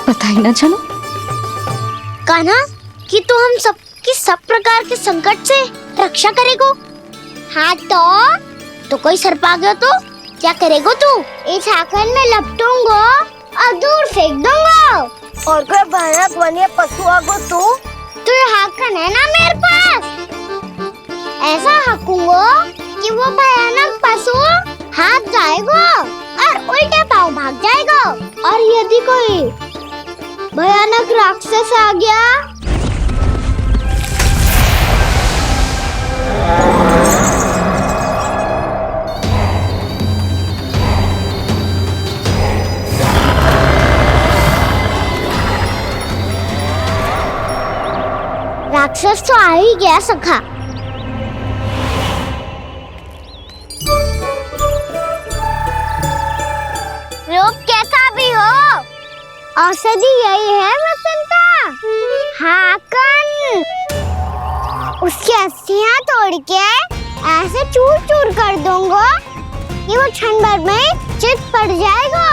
पता ही ना चलो। कान्हा, कि तू हम सबकी सब प्रकार के संकट से रक्षा करेगो। हाँ तो कोई सर्प आ गया तो क्या करेगो तू? इस हाकन में लपटूंगा और दूर फेंक दूंगा। और कोई भयानक वन्य पशु आगो तो ये हाकन है ना मेरे पास, ऐसा हाकूंगा कि वो भयानक पशु हाथ जाएगा और उल्टे पाँव भाग जाएगा। और यदि कोई भयानक राक्षस आ गया राक्षस तो आ ही गया सखा। रूप कैसा भी हो, औषधि यही है वसंता। हाकन उसकी अस्थियां तोड़ के ऐसे चूर चूर कर दूंगा कि वो क्षण भर में चित पड़ जाएगा।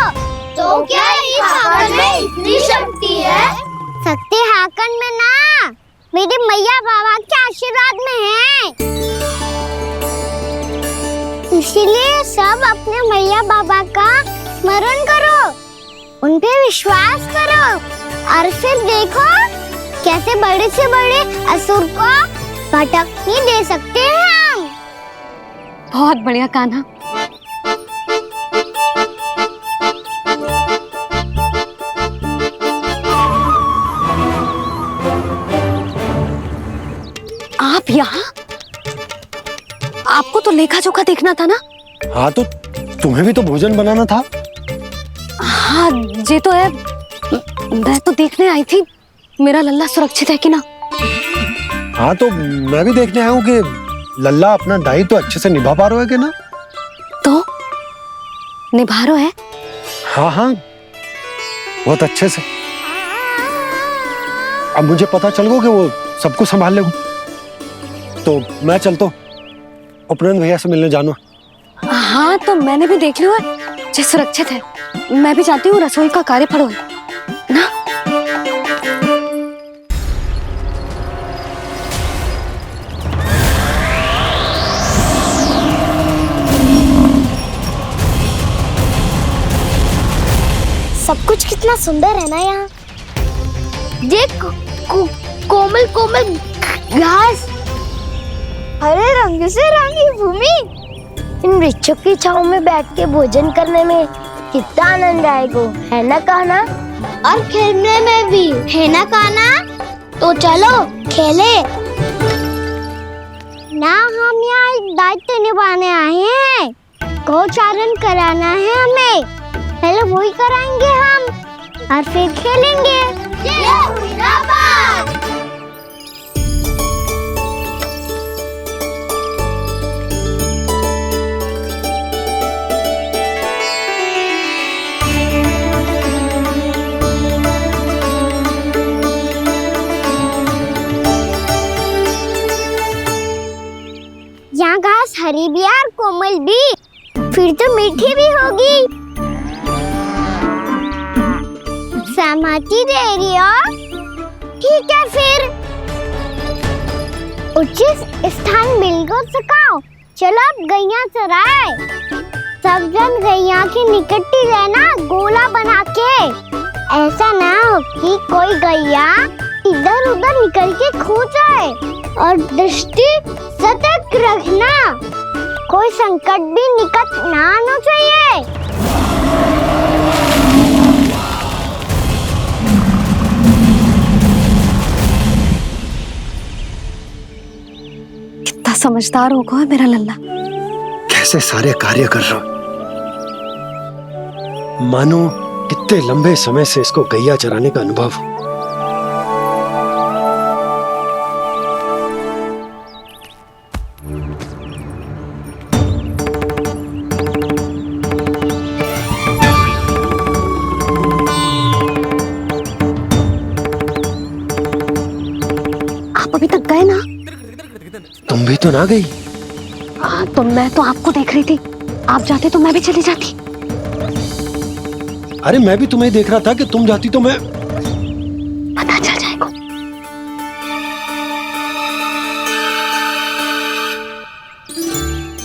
तो क्या इस हाकन में इतनी शक्ति है? शक्ति हाकन में ना, मेरे मैया बाबा के आशीर्वाद में है। इसीलिए सब अपने मैया बाबा का स्मरण करो, उन पे विश्वास करो और फिर देखो कैसे बड़े से बड़े असुर को भटकने दे सकते हैं हम। बहुत बढ़िया कान्हा। आप यहाँ? आपको तो लेखा जोखा देखना था ना? हाँ तो तुम्हें भी तो भोजन बनाना था। हाँ ये तो है, मैं तो देखने आई थी मेरा लल्ला सुरक्षित है कि ना। हाँ तो मैं भी देखने आया हूँ कि लल्ला अपना दायित्व तो अच्छे से निभा पा रहा है कि ना। तो निभा रहा है? हाँ हाँ बहुत अच्छे से। अब मुझे पता चल गया कि वो सब कुछ संभाल लेगा। तो मैं चलता हूँ, उपनंद भैया से मिलने जानो। हाँ तो मैंने भी देख लिया है, जो सुरक्षित है। मैं भी चाहती हूँ रसोई का कार्य पड़ो ना। सब कुछ कितना सुंदर है ना यहाँ। देख कोमल कोमल घास, हरे रंग से रंगी भूमि। इन वृक्षों की छांव में बैठ के भोजन करने में कितना आनंद आएगा, है ना कान्हा? और खेलने में भी, है ना कान्हा? तो चलो खेले ना। हम यहाँ एक दायित्व निभाने आए हैं, गोचारण कराना है हमें। पहले वही कराएंगे हम और फिर खेलेंगे। ये हुई ना बात। यहाँ घास हरी भी और कोमल भी, फिर तो मीठी भी होगी। सहमति दे रही हो? ठीक है फिर उचित स्थान मिल गो सकाओ। चलो अब गैया चराए। सब जन गैया के निकट ही रहना, गोला बना के। ऐसा ना हो कि कोई गैया इधर उधर निकल के खो जाए। और दृष्टि सतर्क रखना, कोई संकट भी निकट ना आना चाहिए। कितना समझदार होगा है मेरा लल्ला। कैसे सारे कार्य कर रहा, मानो कितने लंबे समय से इसको गैया चराने का अनुभव हो। आप अभी तक गए ना? तुम भी तो ना गई। तो मैं तो आपको देख रही थी, आप जाते तो मैं भी चली जाती। अरे मैं भी तुम्हें देख रहा था कि तुम जाती तो मैं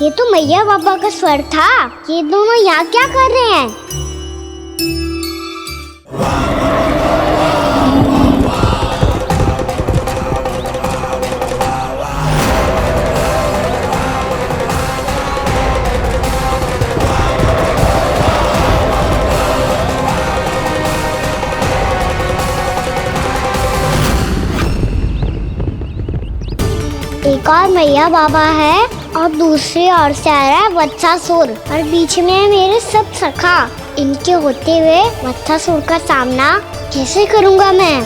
ये तो मैया बाबा का स्वर था। ये दोनों यहाँ क्या कर रहे हैं? एक और मैया बाबा है और दूसरी ओर से आ रहा है वत्सासुर और बीच में है मेरे सब सखा। इनके होते हुए वत्सासुर का सामना कैसे करूंगा मैं?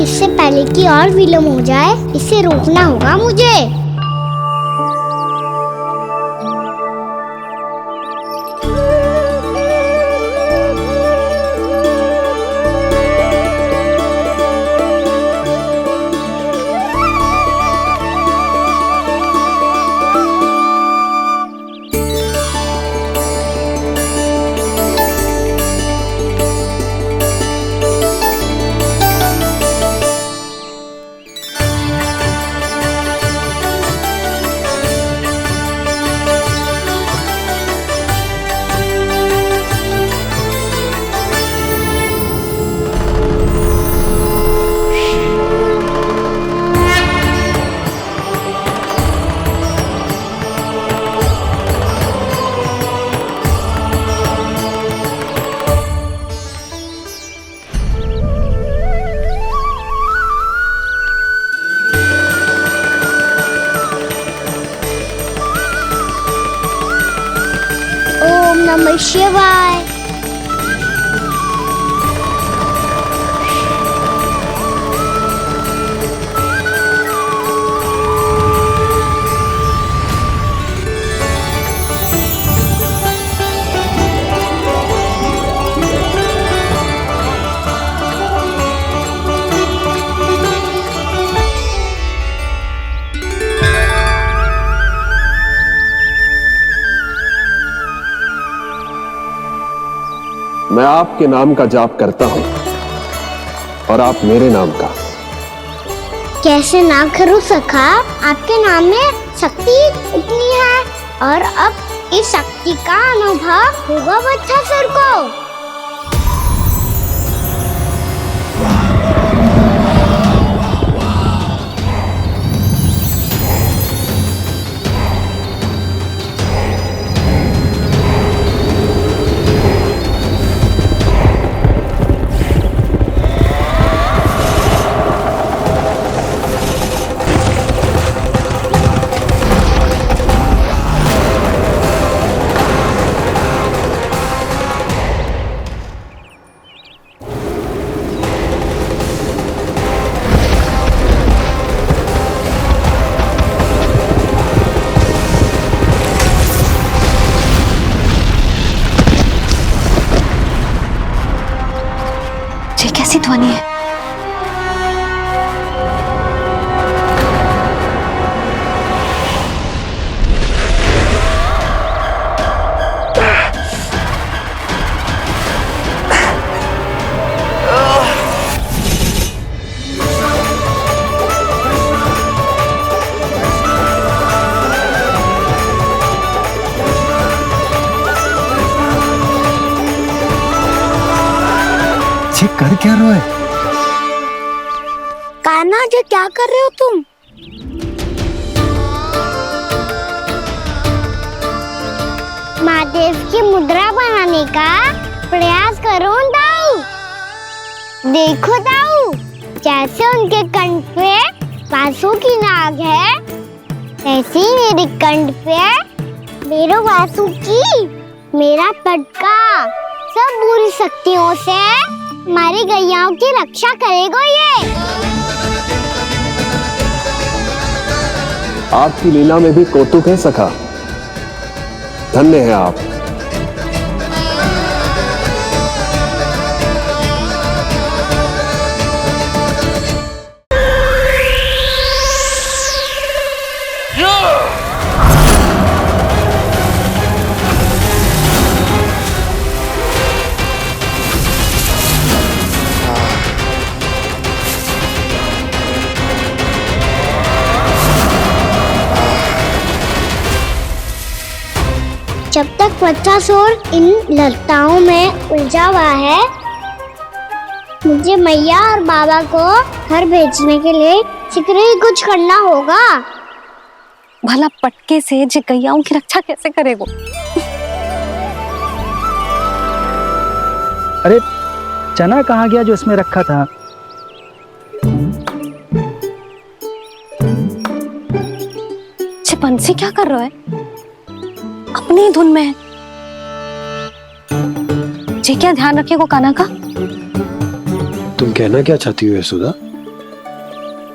इससे पहले कि और विलम्ब हो जाए, इसे रोकना होगा मुझे। ओम नमः शिवाय। मैं आपके नाम का जाप करता हूं और आप मेरे नाम का। कैसे ना करूं सखा? आपके नाम में शक्ति इतनी है और अब इस शक्ति का अनुभव होगा वत्सासुर को। ये कैसी ध्वनि है? ये कर क्या रहे हो? कान्हा जी क्या कर रहे हो तुम? महादेव की मुद्रा बनाने का प्रयास करो दाऊ। देखो दाऊ, जैसे उनके कंठ पे वासु की नाग है, ऐसे ही मेरे कंठ पे मेरे वासु की मेरा पटका सब बुरी शक्तियों से हमारी गैयाओं की रक्षा करेगा ये। आपकी लीला में भी कौतुक है सखा। धन्य है आप। जब तक बच्चा शोर इन लताओं में उलझा हुआ है, मुझे मैया और बाबा को घर भेजने के लिए शीघ्र ही कुछ करना होगा। भला पटके से जिगैयाओं की रक्षा कैसे करेगो? अरे चना कहाँ गया जो इसमें रखा था? बंसी क्या कर रहा है? अपनी ही धुन में है। जी क्या ध्यान रखिएगा कान्हा का। तुम कहना क्या चाहती हो यशोदा?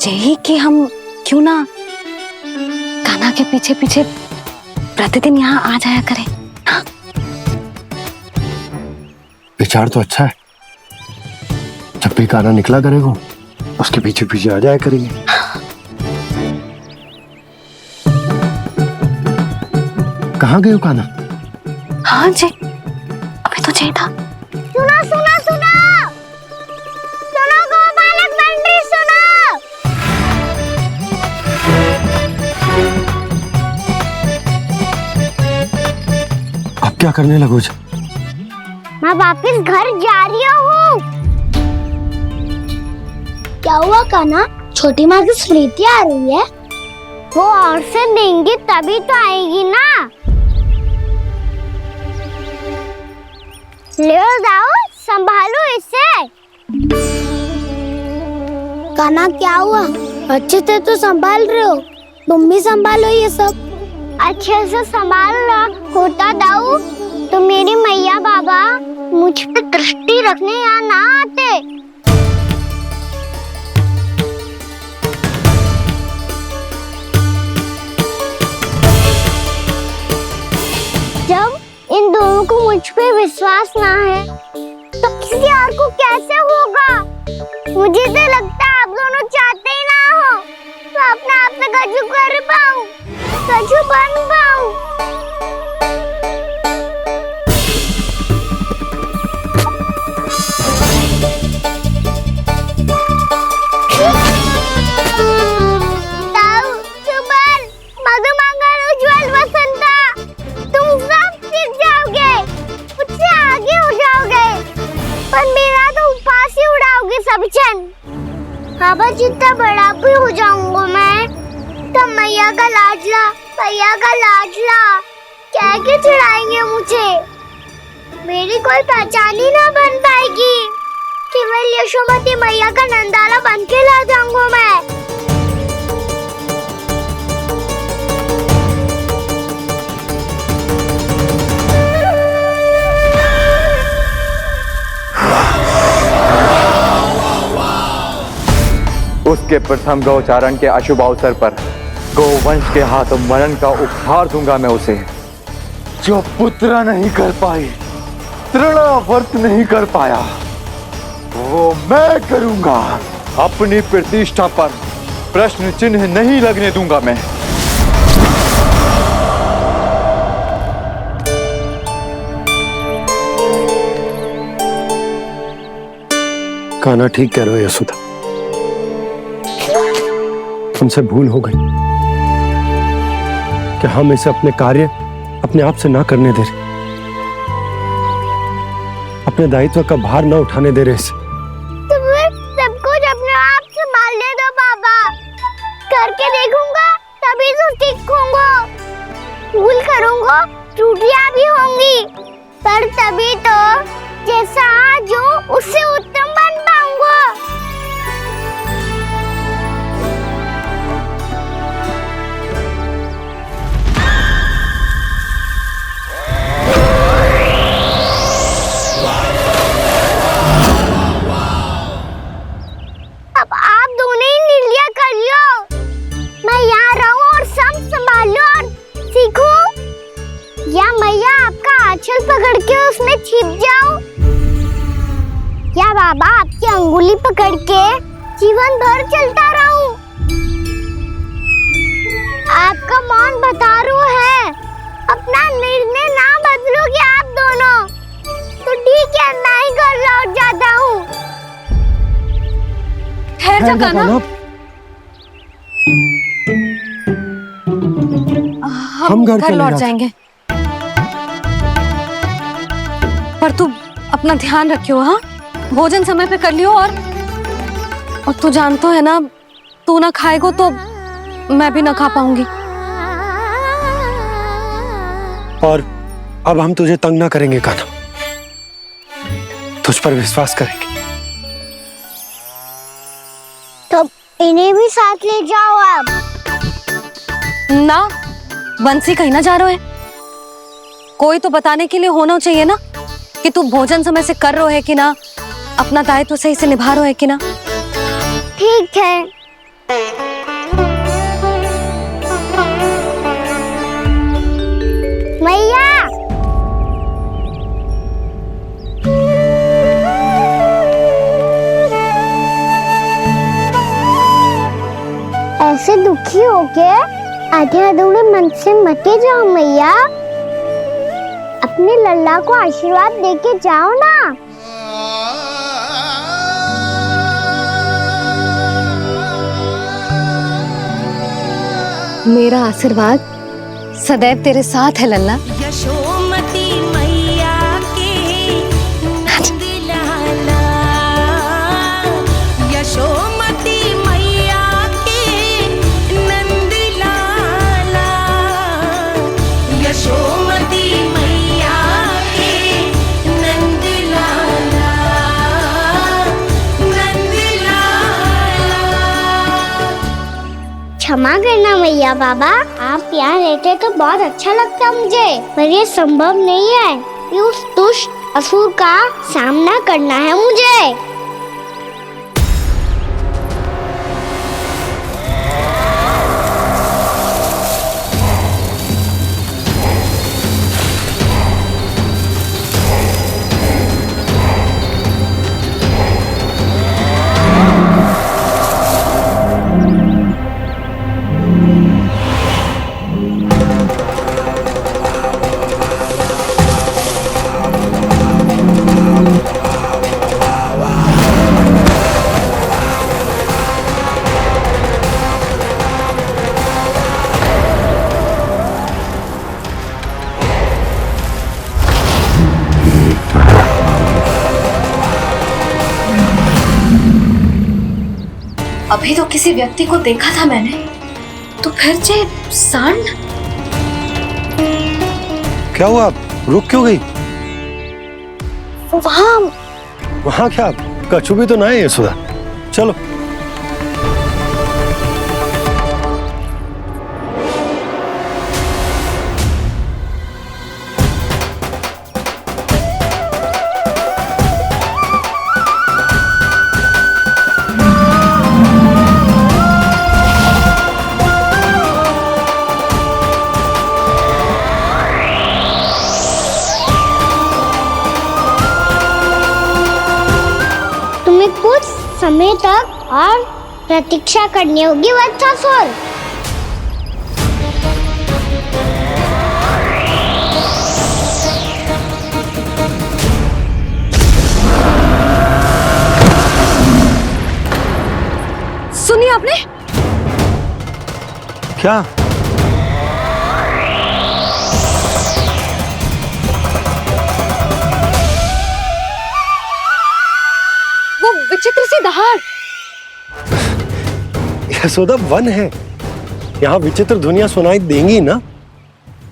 यही कि हम क्यों ना कान्हा के पीछे पीछे प्रतिदिन यहाँ आ जाया करें। हाँ? विचार तो अच्छा है। जब भी कान्हा निकला करेगा उसके पीछे पीछे आ जाया करेंगे। कहाँ गए हो कान्हा? हाँ जी, अभी तो चाहिए था। सुनो सुनो सुनो सुनो गोपालक बंटी सुनो। अब क्या करने लगोगे? मैं वापस घर जा रही हूँ। क्या हुआ कान्हा? छोटी माँ की स्मृति आ रही है। वो और से देंगी तभी तो आएगी ना। ले जाओ, संभालो इसे। कान्हा क्या हुआ? अच्छे से तो संभाल रहे हो, तुम भी संभालो ये सब। अच्छे से संभाल लो होता दाऊ तो मेरी मैया बाबा मुझ पे दृष्टि रखने यहाँ ना आते। जब इन दोनों को मुझ पे विश्वास ना है तो किसी और को कैसे होगा? मुझे तो लगता है आप दोनों चाहते ही ना हो तो अपने आप से गजू कर पाऊं, गजू बन पाऊं। बाबा जितना बड़ा भी हो जाऊंगा मैं तब मैया का लाडला, भैया का लाडला क्या के चिढ़ाएंगे मुझे। मेरी कोई पहचान ही ना बन पाएगी। केवल यशोमती मैया का नंदाला बन के ला जाऊंगा मैं। उसके प्रथम गौचारण के अशुभ अवसर पर गोवंश के हाथों मरण का उपहार दूंगा मैं उसे। जो पुत्र नहीं कर पाई, तृणावर्त नहीं कर पाया, वो मैं करूंगा। अपनी प्रतिष्ठा पर प्रश्न चिन्ह नहीं लगने दूंगा मैं। कान्हा ठीक कह रहे हो यशोदा, हमसे भूल हो गई कि हम इसे अपने कार्य अपने आप से ना करने दे रहे, अपने दायित्व का भार ना उठाने दे रहे इसे। तो फिर सब कुछ अपने आप से संभालने दो बाबा। करके देखूंगा तभी तो सीखूंगा। भूल करूंगा, त्रुटियां भी होंगी, पर तभी तो जैसा आज हूं उससे उत्तम बन पाऊंगा। अब आप दोनों ही निर्णय कर लो। मैं यहाँ रहूं और सब संभालूं और सीखूं, या मैया आपका आंचल पकड़ के उसमें छिप जाऊं, या बाबा आपकी अंगुली पकड़ के जीवन भर चलता रहूं। आपका मौन बता रहा है, अपना निर्णय ना बदलोगे आप दोनों तो ठीक है, मैं ही घर लौट जाता हूँ। ठहर जा कान्हा, हम घर लौट जाएंगे। पर तू अपना ध्यान रखियो, हाँ? भोजन समय पे कर लियो। और तू जानतो है ना, तू ना खाएगो तो मैं भी ना खा पाऊंगी। और अब हम तुझे तंग ना करेंगे कान्हा, तुझ पर विश्वास करेंगे। तो इन्हें भी साथ ले जाओ अब। ना, बंसी कहीं ना जा रहे है। कोई तो बताने के लिए होना चाहिए ना कि तू भोजन समय से कर रहे है कि ना, अपना दायित्व सही से निभा रहे है कि ना। ठीक है। मैया, ऐसे दुखी होके आधे अधूरे मन से मत जाओ मैया, अपने लल्ला को आशीर्वाद देके जाओ ना। मेरा आशीर्वाद सदैव तेरे साथ है लल्ला। यशोमती मैया के नंद लाला, यशोमती मैया के नंद लाला, यशोमती मैया के नंद लाला, नंद लाला। क्षमा करना मैया बाबा, आप यहाँ रहते तो बहुत अच्छा लगता मुझे, पर ये संभव नहीं है कि उस दुष्ट असुर का सामना करना है मुझे। अभी तो किसी व्यक्ति को देखा था मैंने, तो फिर से सांड। क्या हुआ, रुक क्यों गई? वहां क्या, कछु भी तो ना है यशोदा। चलो। कुछ समय तक और प्रतीक्षा करनी होगी वत्सासुर। सुनिए आपने क्या? विचित्र सी दहाड़। यशोदा, वन है, यहाँ विचित्र ध्वनियां सुनाई देंगी ना।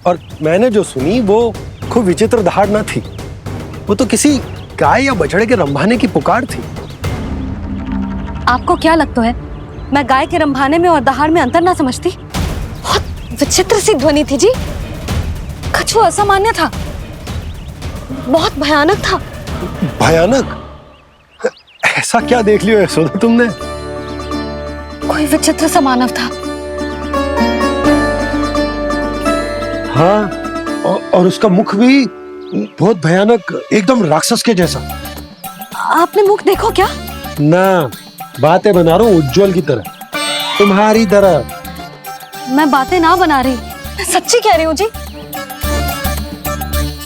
और मैंने जो सुनी वो खूब विचित्र दहाड़ ना थी, वो तो किसी गाय या बछड़े के रंभाने की पुकार थी। आपको क्या लगता है मैं गाय के रंभाने में और दहाड़ में अंतर ना समझती? बहुत विचित्र सी ध्वनि थी जी, कुछ असामान्य था, बहुत भयानक था। भयानक? ऐसा क्या देख लियो यशोदा तुमने? कोई विचित्र सा मानव था। हाँ, और उसका मुख भी बहुत भयानक, एकदम राक्षस के जैसा। आपने मुख देखो क्या? ना, बातें बना रहा हूँ उज्जवल की तरह, तुम्हारी तरह। मैं बातें ना बना रही, मैं सच्ची कह रही हूँ जी।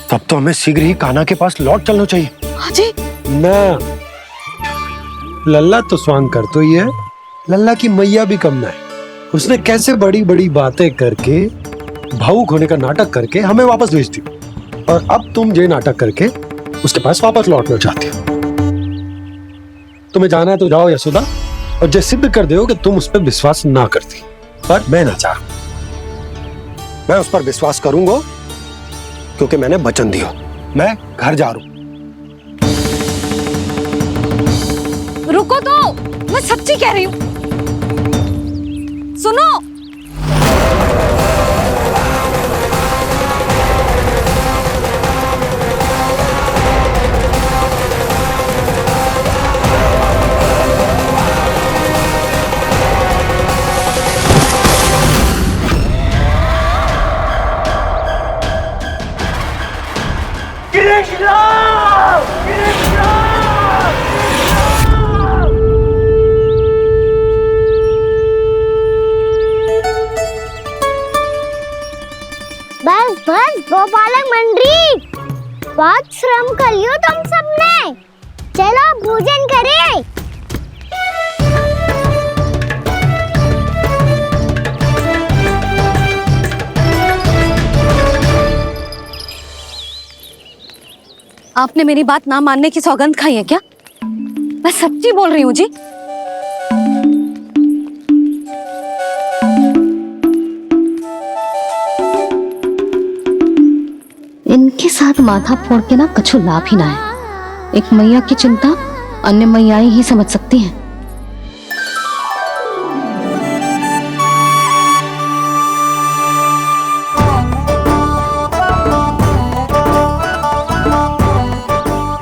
तब तो हमें शीघ्र ही कान्हा के पास लौट चलना चाहिए। हाँ जी। ना, लल्ला तो स्वांग कर तो ही है, लल्ला की मैया भी कम ना है। उसने कैसे बड़ी बड़ी बातें करके, भावुक होने का नाटक करके हमें वापस भेज दी, और अब तुम ये नाटक करके उसके पास वापस लौटना चाहती हो। तुम्हें जाना है तो जाओ यशोदा, और जो सिद्ध कर दो कि तुम उस पर विश्वास ना करती। पर मैं ना चाहूं, मैं उस पर विश्वास करूंगा क्योंकि मैंने वचन दिया। मैं घर जा रहा हूं। रुको तो, मैं सच्ची कह रही हूं। सुनो, बस बस गोपालक मंडली, बहुत श्रम कर लियो तुम सबने। चलो भोजन करें। आपने मेरी बात ना मानने की सौगंध खाई है क्या? मैं सच्ची बोल रही हूँ जी। इनके साथ माथा फोड़ के ना कछु लाभ ही ना है। एक मैया की चिंता अन्य मैयाएं ही समझ सकती हैं।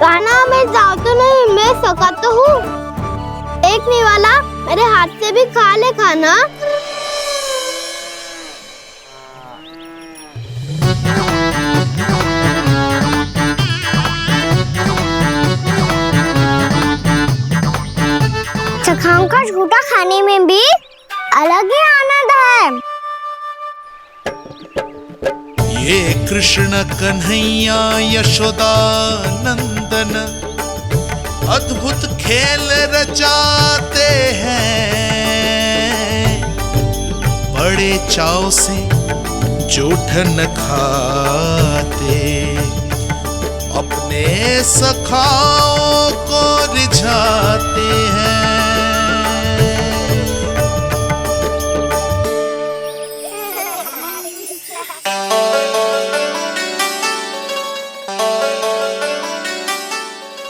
कान्हा, मैं जाऊँ तो नहीं, मैं सका तो हूँ। एक नहीं वाला मेरे हाथ से भी खा ले खाना। चखाओं का झूठा खाने में भी अलग ही आनंद है। ये कृष्ण कन्हैया यशोदा नंदन अद्भुत खेल रचाते हैं, बड़े चाव से जूठन खाते, अपने सखाओं को रिझाते हैं।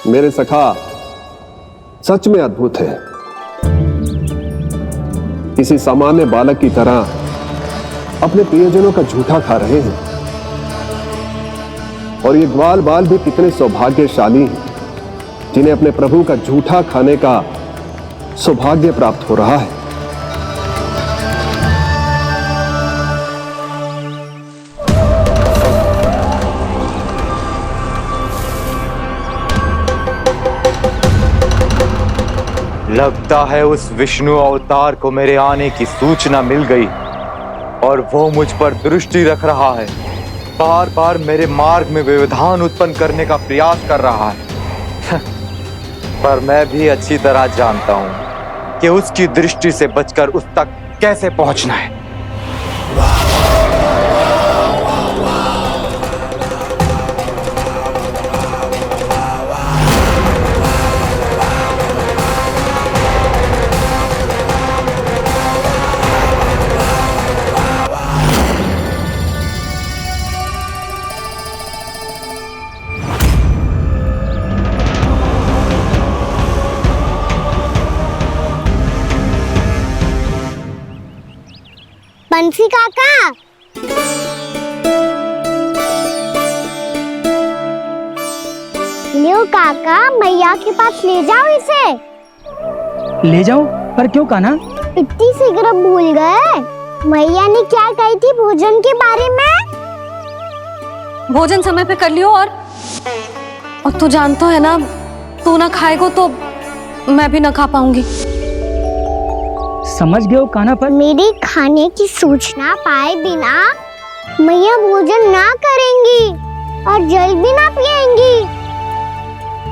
मेरे सखा सच में अद्भुत है। किसी सामान्य बालक की तरह अपने प्रियजनों का झूठा खा रहे हैं, और ये ग्वाल बाल भी कितने सौभाग्यशाली हैं जिन्हें अपने प्रभु का झूठा खाने का सौभाग्य प्राप्त हो रहा है। लगता है उस विष्णु अवतार को मेरे आने की सूचना मिल गई और वो मुझ पर दृष्टि रख रहा है। बार बार मेरे मार्ग में व्यवधान उत्पन्न करने का प्रयास कर रहा है। पर मैं भी अच्छी तरह जानता हूं कि उसकी दृष्टि से बचकर उस तक कैसे पहुंचना है। बंसी काका, लियो काका, मैया के पास ले जाओ इसे। ले जाऊं? पर क्यों कान्हा? इतनी शीघ्र भूल गए? मैया ने क्या कही थी भोजन के बारे में? भोजन समय पे कर लियो। और तू जानता है ना, तू ना खाएगा तो मैं भी ना खा पाऊंगी। समझ गए हो कान्हा? पर मेरी खाने की सूचना पाए बिना मैया भोजन ना करेंगी और जल भी ना पिएंगी,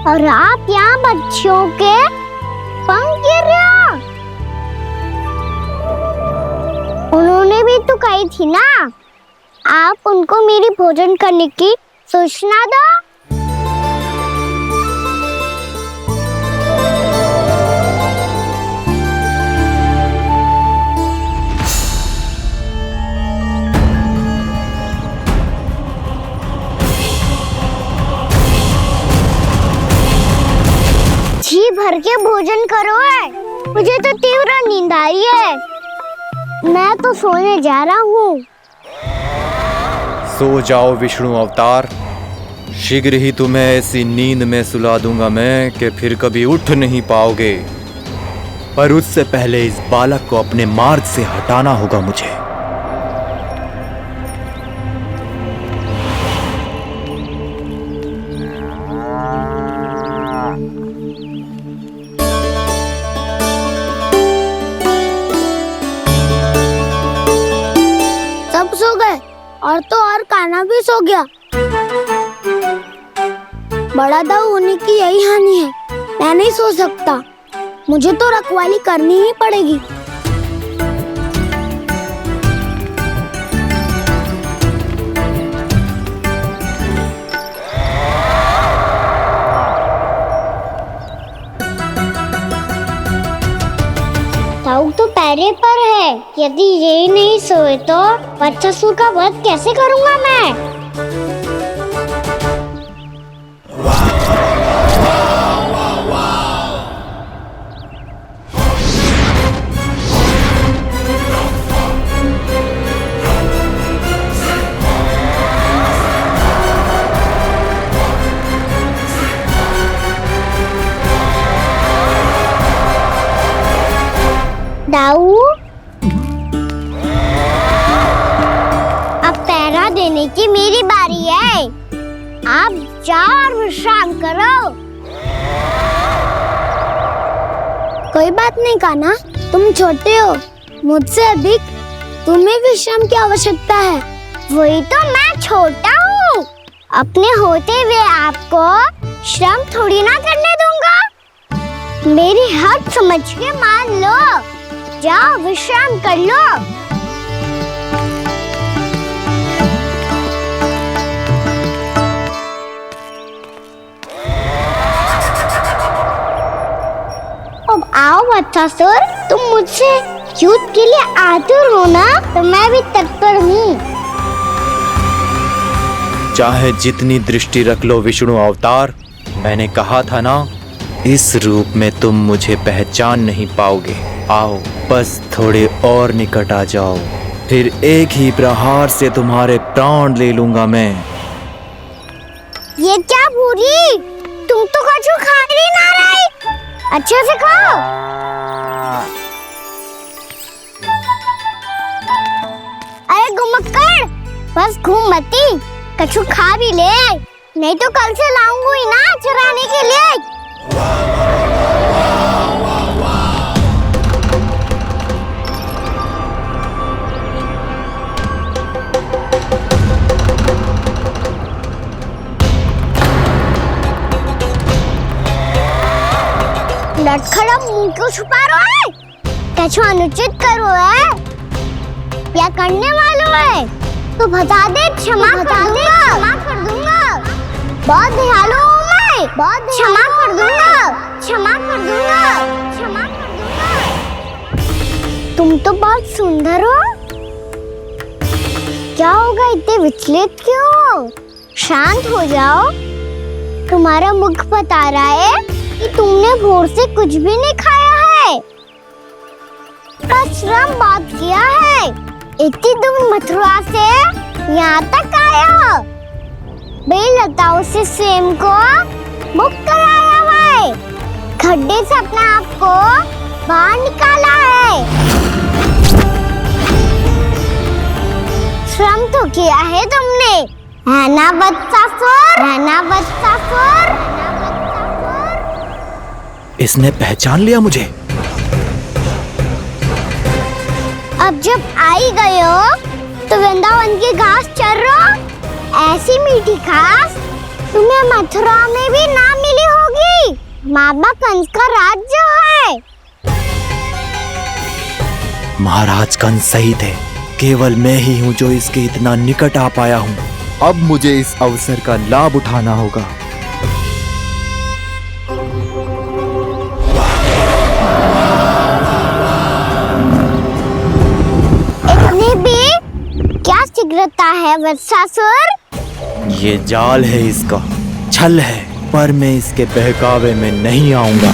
और आप यहाँ बच्चों के पंख गिर रहे हो। उन्होंने भी तो कही थी ना, आप उनको मेरी भोजन करने की सूचना दो। तीव्र नींद आ रही है। मैं तो सोने जा रहा हूँ। सो जाओ विष्णु अवतार, शीघ्र ही तुम्हें ऐसी नींद में सुला दूंगा मैं कि फिर कभी उठ नहीं पाओगे। पर उससे पहले इस बालक को अपने मार्ग से हटाना होगा मुझे। सब सो गए और तो और कान्हा भी सो गया। बड़ा दाऊ होने की यही हानि है। मैं नहीं सो सकता, मुझे तो रखवाली करनी ही पड़ेगी। दाऊ तो पैरे पर है। यदि ये नहीं सोए तो वत्सासुर का वध कैसे करूंगा मैं? दाऊ, अब पहरा देने की मेरी बारी है। आप जाओ और विश्राम करो। कोई बात नहीं कान्हा, तुम छोटे हो, मुझसे अधिक तुम्हें विश्राम की आवश्यकता है। वही तो मैं छोटा हूँ, अपने होते हुए आपको श्रम थोड़ी ना करने दूंगा। मेरी हद समझ के मान लो। जाओ विश्राम कर लो। अब आओ वत्सासुर, तुम मुझसे युद्ध के लिए आतुर हो ना, तो मैं भी तत्पर हूँ। चाहे जितनी दृष्टि रख लो विष्णु अवतार, मैंने कहा था ना, इस रूप में तुम मुझे पहचान नहीं पाओगे। आओ बस थोड़े और निकट आ जाओ, फिर एक ही प्रहार से तुम्हारे प्राण ले लूंगा मैं। ये क्या बुरी, तुम तो कछु खा ही ना रही। अच्छे से खाओ। अरे घुमक्कड़, बस घूम मती, कछु खा भी ले, नहीं तो कल से लाऊंगी ही ना चराने के लिए। लटखड़ा मुंह क्यों छुपा रहा है? कछु अनुचित करो है या करने वालों है तो बता दे, क्षमा कर दूंगा। बहुत दयालु हूँ मैं, बहुत क्षमा कर दूंगा। तुम तो बहुत सुंदर हो। क्या होगा, इतने विचलित क्यों हो? शांत हो जाओ। तुम्हारा मुख बता रहा है कि तुमने भोर से कुछ भी नहीं खाया है, श्रम बहुत किया है। इतनी दूर मथुरा से यहाँ तक आया हो, बेलताओं से स्वयं को मुक्त कराया हुआ है, खड्डे से अपने आप को बाहर निकाला है। श्रम तो किया है तुमने, है ना वत्सासुर? इसने पहचान लिया मुझे। अब जब आ ही गए हो तो वृंदावन की घास चर रहो। ऐसी मीठी घास तुम्हें मथुरा में भी ना मिली होगी। मामा कंस का राज जो है। महाराज कंस सही थे, केवल मैं ही हूँ जो इसके इतना निकट आ पाया हूँ। अब मुझे इस अवसर का लाभ उठाना होगा। इतनी भी क्या शीघ्रता है वत्सासुर? ये जाल है इसका, छल है, पर मैं इसके बहकावे में नहीं आऊंगा।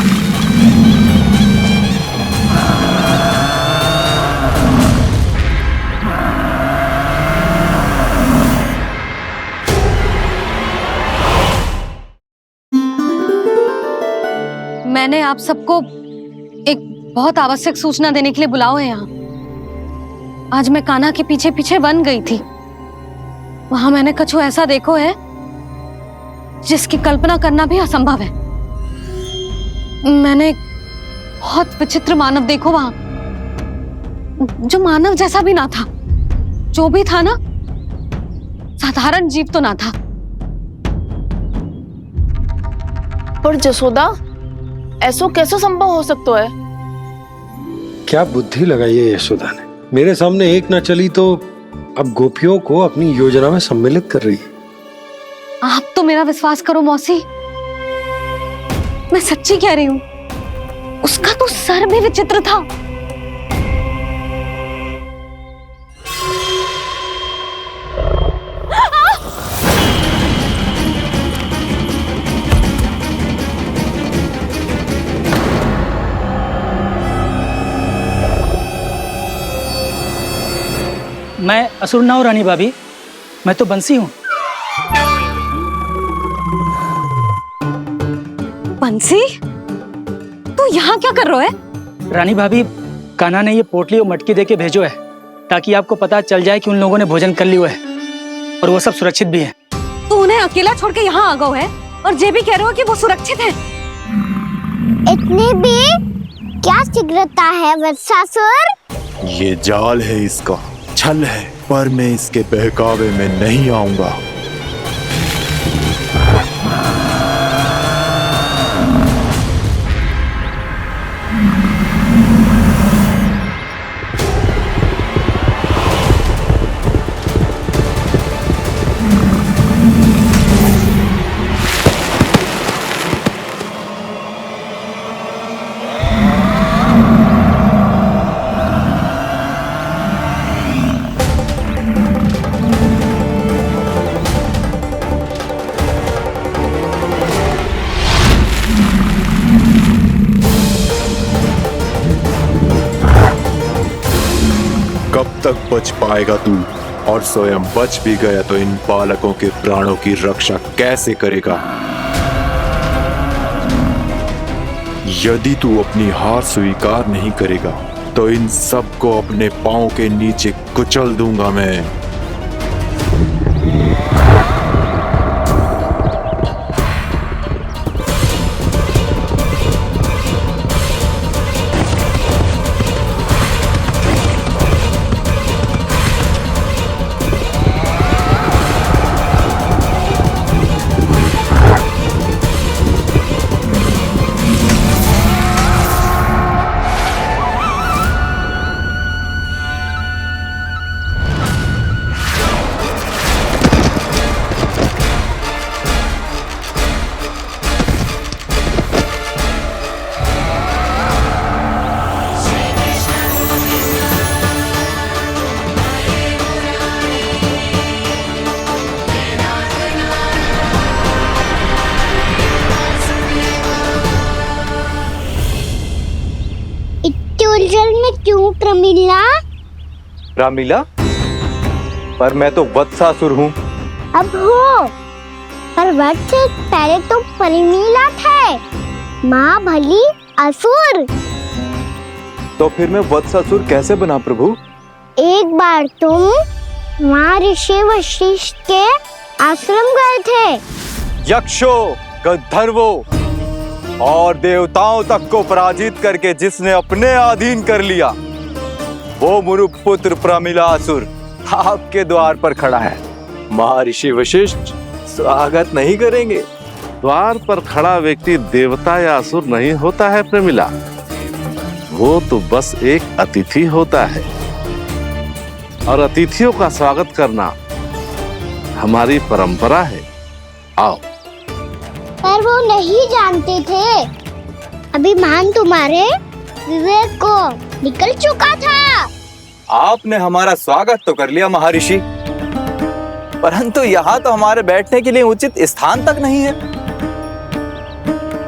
मैंने आप सबको एक बहुत आवश्यक सूचना देने के लिए बुलाओ है यहाँ। आज मैं कान्हा के पीछे पीछे वन गई थी। वहां मैंने कछु ऐसा देखो है जिसकी कल्पना करना भी असंभव है। मैंने बहुत विचित्र मानव देखो वहां, जो मानव जैसा भी ना था। जो भी था ना, साधारण जीव तो ना था। पर जसोदा, ऐसो कैसे संभव हो सकता है? क्या बुद्धि लगाई है यशोदा ने। मेरे सामने एक ना चली तो अब गोपियों को अपनी योजना में सम्मिलित कर रही है। आप तो मेरा विश्वास करो मौसी, मैं सच्ची कह रही हूं। उसका तो सर भी विचित्र था। मैं असुर ना हूँ रानी भाभी, मैं तो बंसी हूँ। बंसी, तू यहाँ क्या कर रहा है? रानी भाभी, कान्हा ने ये पोटली और मटकी दे के भेजो है ताकि आपको पता चल जाए कि उन लोगों ने भोजन कर लिया है और वो सब सुरक्षित भी है। तू उन्हें अकेला छोड़ के यहाँ आ गया है और ये भी कह रहे हो कि वो सुरक्षित है। इतनी भी क्या शीघ्रता है वत्सासुर? ये जाल है, इसका छल है, पर मैं इसके बहकावे में नहीं आऊंगा। कब तक बच पाएगा तू? और स्वयं बच भी गया तो इन बालकों के प्राणों की रक्षा कैसे करेगा? यदि तू अपनी हार स्वीकार नहीं करेगा तो इन सबको अपने पांव के नीचे कुचल दूंगा मैं। उलझन में क्यों प्रमिला? रामीला, पर मैं तो वत्सासुर हूँ। अब हो, पर वत्स से पहले तो परिमीला थे, माँ भली असुर। तो फिर मैं वत्सासुर कैसे बना प्रभु? एक बार तुम माँ ऋषि वशिष्ठ के आश्रम गए थे। यक्षो, गंधर्वों और देवताओं तक को पराजित करके जिसने अपने अधीन कर लिया, वो मुरुपुत्र प्रमिलासुर आपके द्वार पर खड़ा है। महर्षि वशिष्ठ स्वागत नहीं करेंगे? द्वार पर खड़ा व्यक्ति देवता या असुर नहीं होता है प्रमिला, वो तो बस एक अतिथि होता है और अतिथियों का स्वागत करना हमारी परंपरा है। आओ। पर वो नहीं जानते थे, अभिमान तुम्हारे विवेक को निकल चुका था। आपने हमारा स्वागत तो कर लिया महर्षि, परंतु यहाँ तो हमारे बैठने के लिए उचित स्थान तक नहीं है।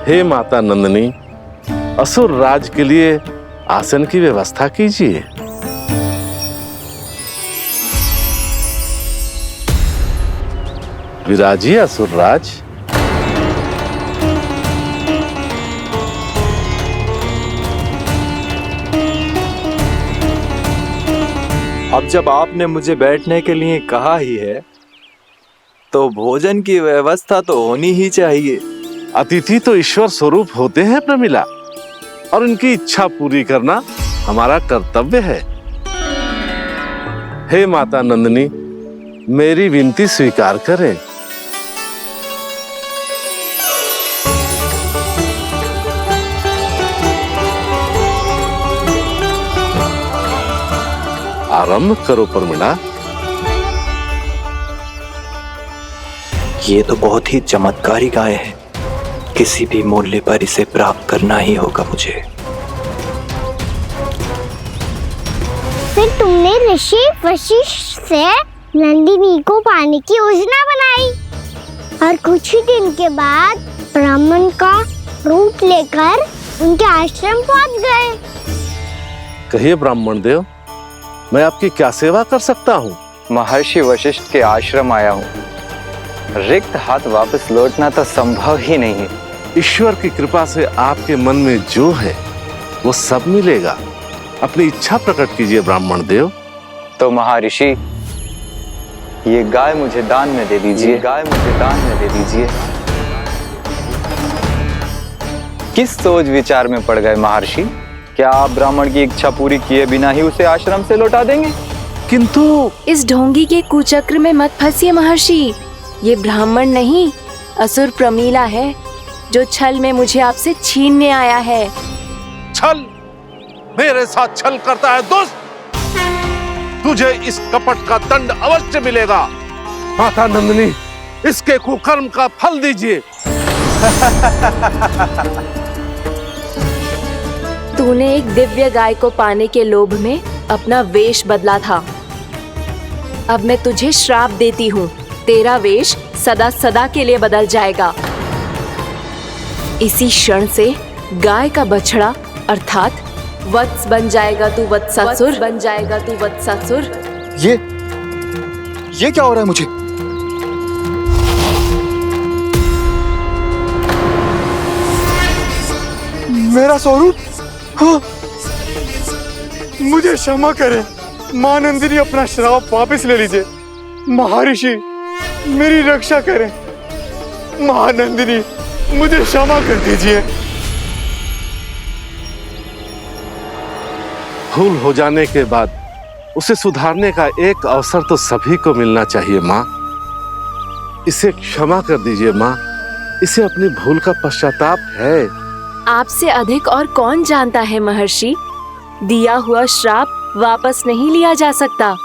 हे माता नंदिनी, असुर राज के लिए आसन की व्यवस्था कीजिए। विराजिए असुर राज। अब जब आपने मुझे बैठने के लिए कहा ही है तो भोजन की व्यवस्था तो होनी ही चाहिए। अतिथि तो ईश्वर स्वरूप होते हैं प्रमिला, और उनकी इच्छा पूरी करना हमारा कर्तव्य है। हे माता नंदिनी, मेरी विनती स्वीकार करें। आरंभ करो प्रमिला। ये तो बहुत ही चमत्कारी गाय है, किसी भी मूल्य पर इसे प्राप्त करना ही होगा मुझे। फिर तुमने ऋषि वशिष्ठ से नंदिनी को पाने की योजना बनाई और कुछ ही दिन के बाद ब्राह्मण का रूप लेकर उनके आश्रम पहुंच गए। कहिए ब्राह्मण देव, मैं आपकी क्या सेवा कर सकता हूँ? महर्षि वशिष्ठ के आश्रम आया हूँ। रिक्त हाथ वापस लौटना तो संभव ही नहीं है। ईश्वर की कृपा से आपके मन में जो है वो सब मिलेगा। अपनी इच्छा प्रकट कीजिए ब्राह्मण देव। तो महर्षि, ये गाय मुझे दान में दे दीजिए। गाय मुझे दान में दे दीजिए। किस सोच विचार में पड़ गए महर्षि? क्या आप ब्राह्मण की इच्छा पूरी किए बिना ही उसे आश्रम से लौटा देंगे? किंतु इस ढोंगी के कुचक्र में मत फंसिए महर्षि। ये ब्राह्मण नहीं, असुर प्रमीला है जो छल में मुझे आपसे छीनने आया है। छल? मेरे साथ छल करता है दुष्ट? तुझे इस कपट का दंड अवश्य मिलेगा। माता नंदिनी, इसके कुकर्म का फल दीजिए। तूने एक दिव्य गाय को पाने के लोभ में अपना वेश बदला था। अब मैं तुझे श्राप देती हूँ, तेरा वेश सदा सदा के लिए बदल जाएगा। इसी क्षण से गाय का बछड़ा अर्थात वत्स बन जाएगा तू वत्सासुर। बन जाएगा तू वत्सासुर। ये क्या हो रहा है मुझे? मेरा स्वरूप? हाँ। मुझे क्षमा करें मां नंदिनी, अपना श्राप वापस ले लीजिए। महर्षि, मेरी रक्षा करें। मां नंदिनी, मुझे क्षमा कर दीजिए। भूल हो जाने के बाद उसे सुधारने का एक अवसर तो सभी को मिलना चाहिए माँ। इसे क्षमा कर दीजिए माँ, इसे अपनी भूल का पश्चाताप है। आपसे अधिक और कौन जानता है महर्षि, दिया हुआ श्राप वापस नहीं लिया जा सकता।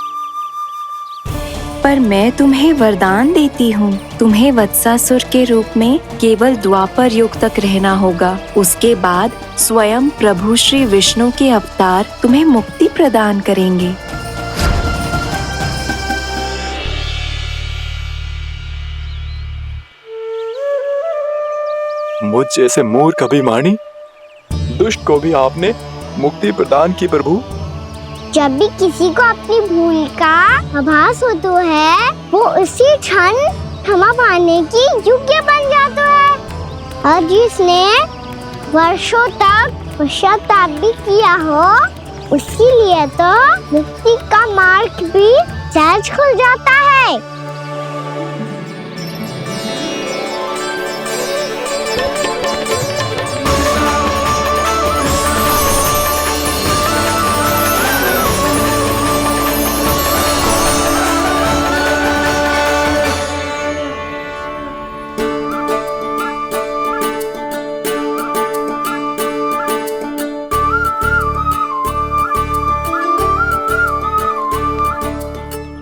पर मैं तुम्हें वरदान देती हूँ, तुम्हें वत्सासुर के रूप में केवल द्वापर युग तक रहना होगा। उसके बाद स्वयं प्रभु श्री विष्णु के अवतार तुम्हें मुक्ति प्रदान करेंगे। मुझ जैसे मूर्ख अभिमानी दुष्ट को भी आपने मुक्ति प्रदान की प्रभु। जब भी किसी को अपनी भूल का आभास होता है, वो उसी क्षण क्षमा पाने की योग्य बन जाता है। और जिसने वर्षों तक पश्चाताप भी किया हो, उसके लिए तो मुक्ति का मार्ग भी सहज खुल जाता है।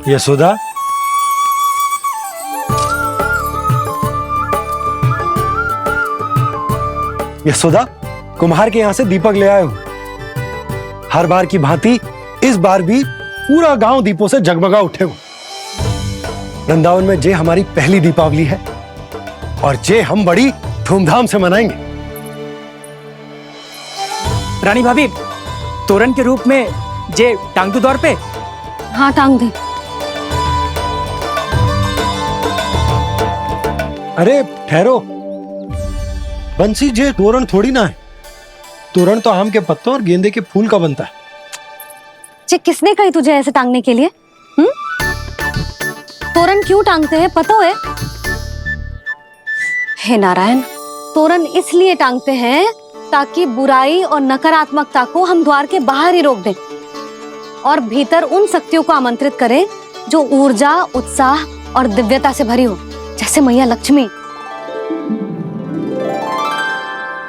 यशोदा, यशोदा, कुम्हार के यहाँ से दीपक ले आया हूं। हर बार की भांति इस बार भी पूरा गांव दीपों से जगमगा उठे हो। वृंदावन में जे हमारी पहली दीपावली है और जे हम बड़ी धूमधाम से मनाएंगे। रानी भाभी, तोरण के रूप में जे टांग दो दौर पे। हाँ, टांग दे। अरे ठहरो बंसी, जे तोरण थोड़ी ना है। तोरण तो आम के पत्तों और गेंदे के फूल का बनता है। जे किसने कही तुझे ऐसे टांगने के लिए? तोरण क्यों टांगते हैं पता है? हे नारायण, तोरण इसलिए टांगते हैं ताकि बुराई और नकारात्मकता को हम द्वार के बाहर ही रोक दें और भीतर उन शक्तियों को आमंत्रित करें जो ऊर्जा, उत्साह और दिव्यता से भरी हो, जैसे मैया लक्ष्मी।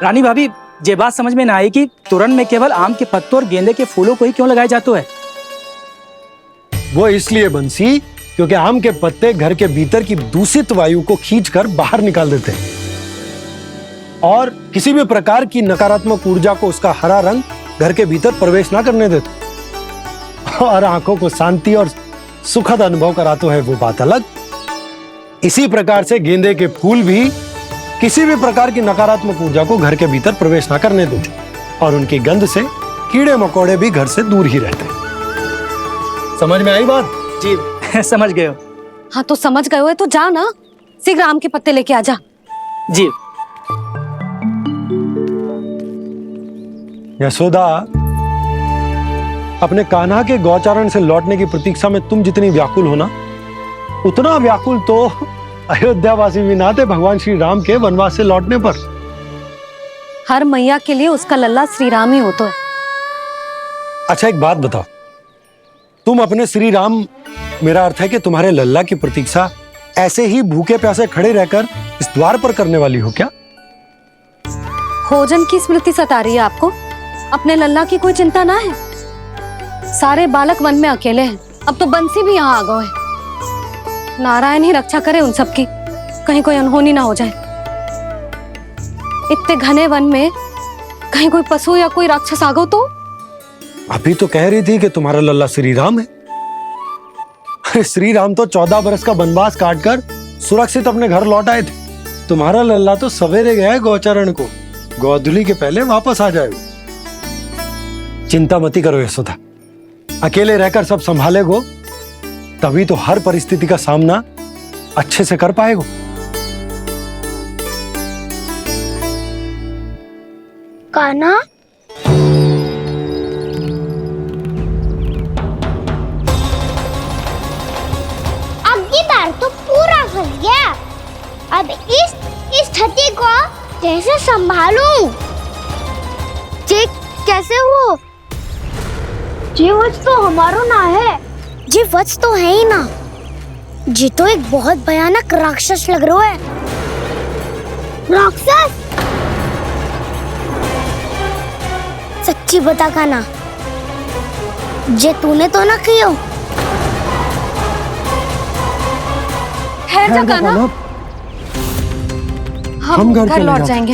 रानी भाभी, ये बात समझ में ना आई कि तोरण में केवल आम के पत्तों और गेंदे के फूलों को ही क्यों लगाया जाता है? वो इसलिए बंसी, क्योंकि आम के पत्ते घर के भीतर की दूषित वायु को खींचकर बाहर निकाल देते हैं और किसी भी प्रकार की नकारात्मक ऊर्जा को उसका हरा रंग घर के भीतर प्रवेश ना करने देते और आंखों को शांति और सुखद अनुभव कराते है, वो बात अलग। इसी प्रकार से गेंदे के फूल भी किसी भी प्रकार की नकारात्मक ऊर्जा को घर के भीतर प्रवेश ना करने देते और उनकी गंध से कीड़े मकोड़े भी घर से दूर ही रहते। समझ में आई बात? जी समझ गए हो। हाँ तो समझ गए हो तो जा ना, शीघ्र आम के पत्ते लेके आ जा। जी। यशोदा, अपने कान्हा के गौचारण से लौटने की प्रतीक्षा में तुम जितनी व्याकुल हो ना, उतना व्याकुल तो अयोध्यावासी भी ना थे भगवान श्री राम के वनवास से लौटने पर। हर मैया के लिए उसका लल्ला श्री राम ही होता है। अच्छा एक बात बताओ, तुम अपने श्री राम, मेरा अर्थ है कि तुम्हारे लल्ला की प्रतीक्षा ऐसे ही भूखे प्यासे खड़े रहकर इस द्वार पर करने वाली हो क्या? भोजन की स्मृति सता रही है आपको? अपने लल्ला की कोई चिंता ना है। सारे बालक वन में अकेले हैं, अब तो बंसी भी यहाँ आ गए हैं। नारायण ही रक्षा करे उन सबकी, कहीं कोई अनहोनी ना हो जाए। इतने घने वन में कहीं कोई पशु या कोई राक्षस आ गो तो? अभी तो कह रही थी कि तुम्हारा लल्ला श्री राम है। अरे श्री राम तो 14 बरस का वनवास काटकर सुरक्षित अपने घर लौट आए थे। तुम्हारा लल्ला तो सवेरे गया है गौचरण को, गोधूली के पहले वापस आ जाएगा। चिंता मती करो यशोदा, अकेले रहकर सब संभालेगो तभी तो हर परिस्थिति का सामना अच्छे से कर पाएगो। कान्हा, अग्गिदार तो पूरा फंस गया। अब इस छती को कैसे संभालूं? जी कैसे हो? जी वत्स तो हमारो ना है। जी वत्स तो है ही ना। जी तो एक बहुत भयानक राक्षस लग रहा है। राक्षस? सच्ची बता कान्हा, जे तूने तो ना कियो? है जा कान्हा, हम घर लौट जाएंगे।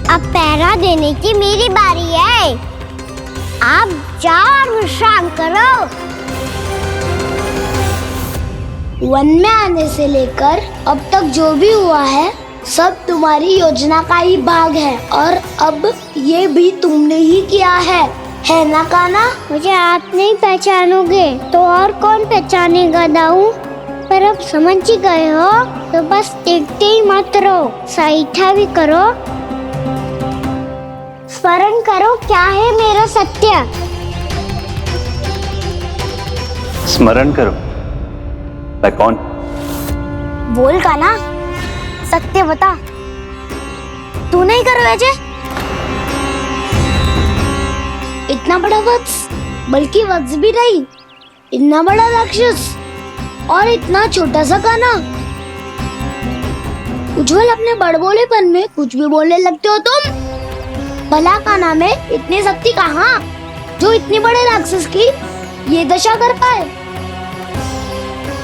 अब पहरा देने की मेरी बारी है। आप जाओ और विश्राम करो। वन में आने से लेकर अब तक जो भी हुआ है सब तुम्हारी योजना का ही भाग है और अब ये भी तुमने ही किया है ना कान्हा? मुझे आप नहीं पहचानोगे तो और कौन पहचानेगा दाऊ? पर अब समझ ही गए हो तो बस देखते ही मत रहो, सईठा भी करो। स्मरण करो क्या है मेरा सत्य। स्मरण करो? मैं कौन? बोल कान्हा, सत्य बता। तू नहीं करो अजय? इतना बड़ा वत्स, बल्कि वत्स भी नहीं, इतना बड़ा राक्षस और इतना छोटा सा कान्हा। उज्जवल अपने बड़बोलेपन में कुछ भी बोलने लगते हो तुम। भला कान्हा में इतनी शक्ति कहाँ जो इतने बड़े राक्षस की ये दशा कर पाए?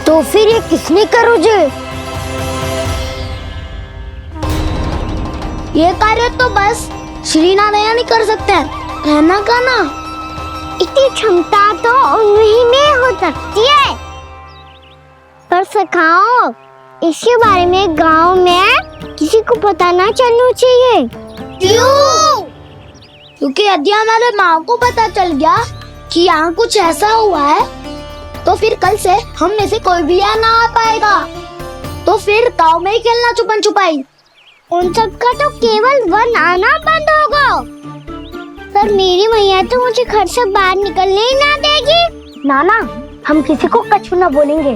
तो फिर ये किसने करो जे? ये कार्य तो बस श्री नारायण ही कर सकते हैं, है ना कान्हा? इतनी क्षमता तो उन्हीं में हो सकती है। पर सखाओ, इसके बारे में गांव में किसी को पता ना चलना चाहिए। क्यों? क्योंकि यदि हमारे माँ को पता चल गया कि यहाँ कुछ ऐसा हुआ है तो फिर कल से हम में से कोई भी यहाँ ना आ पाएगा। तो फिर गांव में ही खेलना छुपन छुपाई। उन सब का तो केवल वन आना बंद होगा। पर मेरी मैया तो मुझे घर से बाहर निकलने ही ना देगी। नाना, हम किसी को कछु ना बोलेंगे,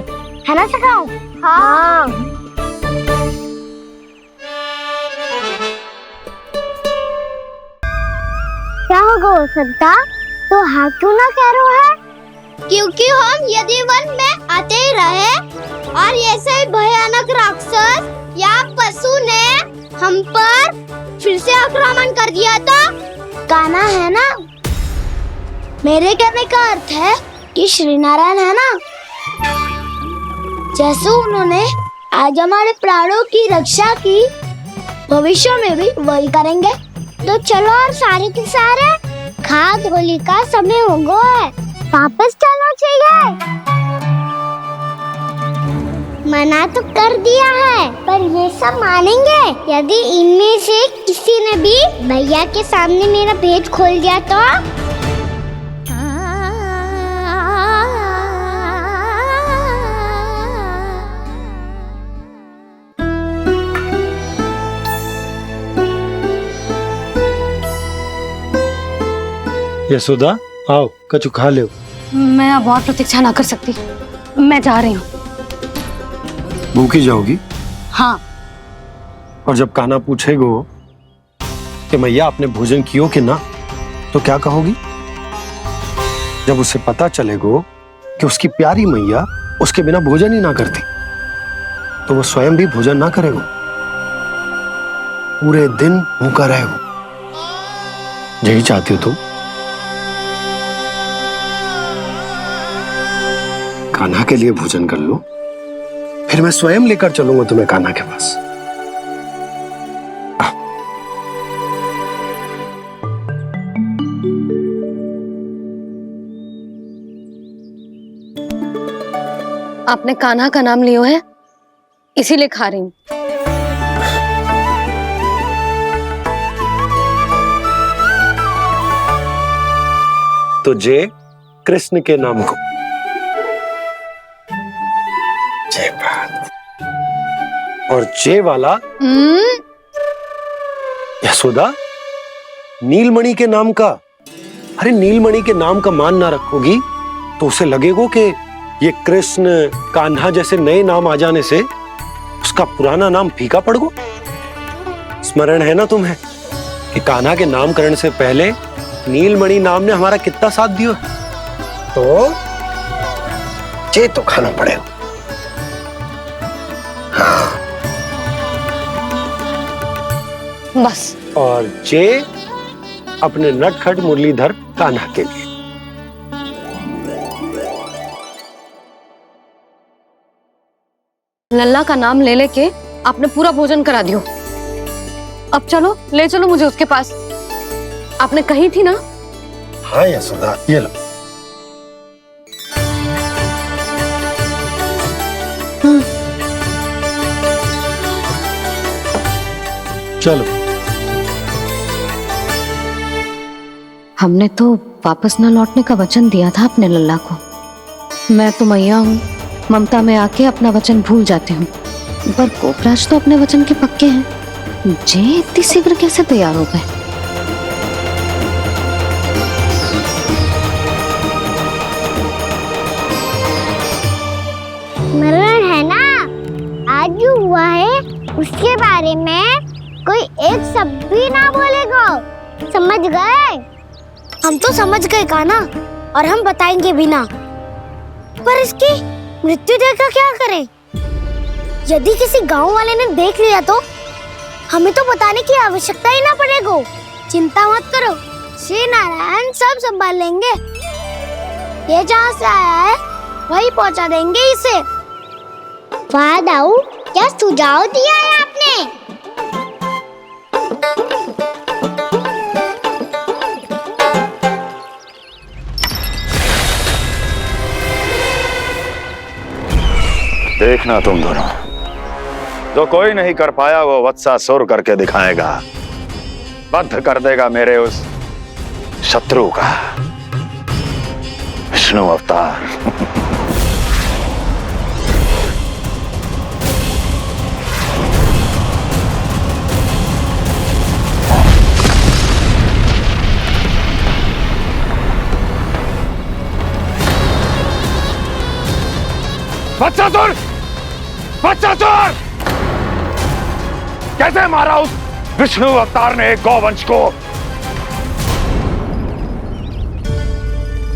है ना सखाओ? हाँ। क्या होगा संता? तो हाँ क्यों ना कह रहा है? क्योंकि हम यदि वन में आते ही रहे और ऐसे भयानक राक्षस या पशु ने हम पर फिर से आक्रमण कर दिया तो कान्हा है ना, मेरे कहने का अर्थ है कि श्री नारायण है ना, जैसे उन्होंने आज हमारे प्राणों की रक्षा की, भविष्य में भी वही करेंगे। तो चलो और सारे के सारे खाद होली का समय हो गया है, वापस चलो चाहिए। मना तो कर दिया है, पर ये सब मानेंगे यदि इनमें से किसी ने भी भैया के सामने मेरा भेद खोल दिया तो? यशोदा, आओ कछु खा लो। मैं अब और प्रतीक्षा ना कर सकती, मैं जा रही हूँ। भूखी जाओगी? हाँ। और जब कान्हा पूछेगो कि मैया आपने भोजन कियो कि ना, तो क्या कहोगी? जब उसे पता चलेगो कि उसकी प्यारी मैया उसके बिना भोजन ही ना करती, तो वो स्वयं भी भोजन ना करेगो, पूरे दिन भूखा रहेगो। यही चाहती हो तुम? कान्हा के लिए भोजन कर लो, फिर मैं स्वयं लेकर चलूंगा तुम्हें कान्हा के पास। आपने कान्हा का नाम लियो है, इसीलिए खा रही हूँ। तो जय कृष्ण के नाम को। जय बात। और जय वाला यशोदा, नीलमणि के नाम का। अरे नीलमणि के नाम का मान ना रखोगी तो उसे लगेगा कि ये कृष्ण कान्हा जैसे नए नाम आ जाने से उसका पुराना नाम फीका पड़ गो। स्मरण है ना तुम्हें कि कान्हा के नामकरण से पहले नीलमणि नाम ने हमारा कितना साथ दिया? तो जे तो खाना पड़ेगा। हाँ। बस। और जे अपने नटखट मुरलीधर कान्हा के लिए। लल्ला का नाम ले लेके आपने पूरा भोजन करा दियो। अब चलो, ले चलो मुझे उसके पास। आपने कही थी ना? हाँ यशोदा, ये लो। चलो। हमने तो वापस न लौटने का वचन दिया था अपने लल्ला को। मैं तो मैया हूँ, ममता में आके अपना वचन भूल जाती हूँ, पर गोपराज तो अपने वचन के पक्के हैं। जे इतनी शीघ्र कैसे तैयार हो गए? मरण है ना, आज जो हुआ है उसके बारे में कोई एक शब्द भी ना बोलेगा, समझ गए? हम तो समझ गए कान्हा, और हम बताएंगे भी ना। पर इसकी मृत्यु देखकर क्या करें? यदि किसी गांव वाले ने देख लिया तो हमें तो बताने की आवश्यकता ही ना पड़ेगा। चिंता मत करो, श्री नारायण सब संभाल लेंगे। ये जहाँ से आया है वही पहुँचा देंगे इसे। वाह दाऊ, क्या सुझाव दिया है आपने? देखना तुम दोनों, जो कोई नहीं कर पाया वो वत्सासुर करके दिखाएगा, बद्ध कर देगा मेरे उस शत्रु का विष्णु अवतार। वत्सासुर! वत्सासुर! कैसे मारा उस विष्णु अवतार ने गौवंश को?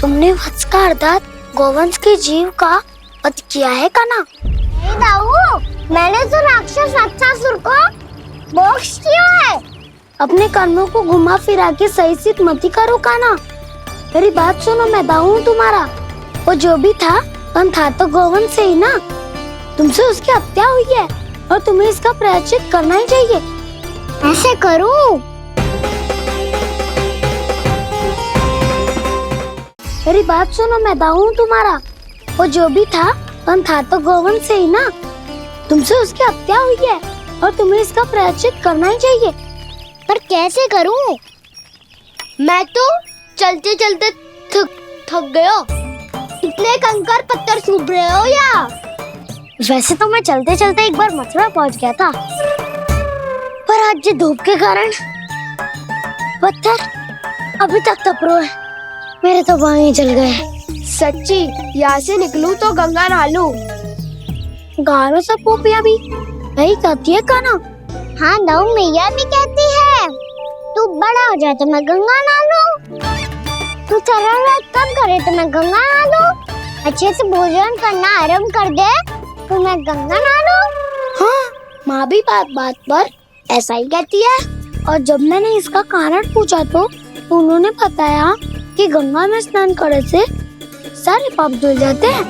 तुमने वत्स का अर्थात गौवंश के जीव का वध किया है काना? नहीं दाऊ, मैंने तो राक्षस वत्सासुर को मोक्ष किया है। अपने कर्मों को घुमा फिरा के सही सिद्ध मत करो काना। मेरी बात सुनो, मैं दाऊ हूँ तुम्हारा। वो जो भी था तो गौवंश से ही ना। तुमसे उसकी हत्या हुई है और तुम्हें इसका प्रायश्चित करना ही चाहिए। ऐसे करूं? मेरी बात सुनो, मैं दाऊ हूँ तुम्हारा। वो जो भी था तो गौवंश से ही ना। तुमसे उसकी हत्या हुई है और तुम्हें इसका प्रायश्चित करना ही चाहिए। पर कैसे करूं? मैं तो चलते चलते थक गया। इतने कंकर पत्थर सूख रहे हो या? वैसे तो मैं चलते चलते एक बार मथुरा पहुंच गया था, पर आज ये धूप के कारण पत्थर अभी तक तप रहे हैं। मेरे तो पाँव ही जल गए। सच्ची, यहाँ से निकलूं तो गंगा नहा लूं। गारो सब पोपिया भी यही कहती है काना। हाँ दाऊ, मैया भी कहती है तू बड़ा हो जाए तो मैं गंगा नहा लूं, तू चरण व्रत कब करे तो मैं गंगा नहा लूं, अच्छे से भोजन करना आरंभ कर दे तो मैं गंगा नहा लूं। हाँ, माँ भी बात बात पर ऐसा ही कहती है। और जब मैंने इसका कारण पूछा तो उन्होंने बताया कि गंगा में स्नान करने से सारे पाप धुल जाते हैं।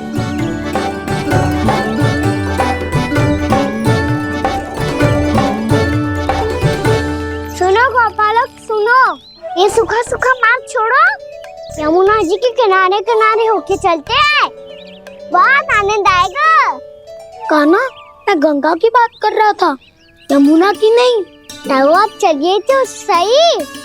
सुनो गोपालक, सुनो, ये सूखा सूखा मार्ग छोड़ो, यमुना जी के किनारे किनारे होके चलते हैं, बहुत आनंद आएगा। काना, मैं गंगा की बात कर रहा था, यमुना की नहीं। तो आप चलिए तो सही।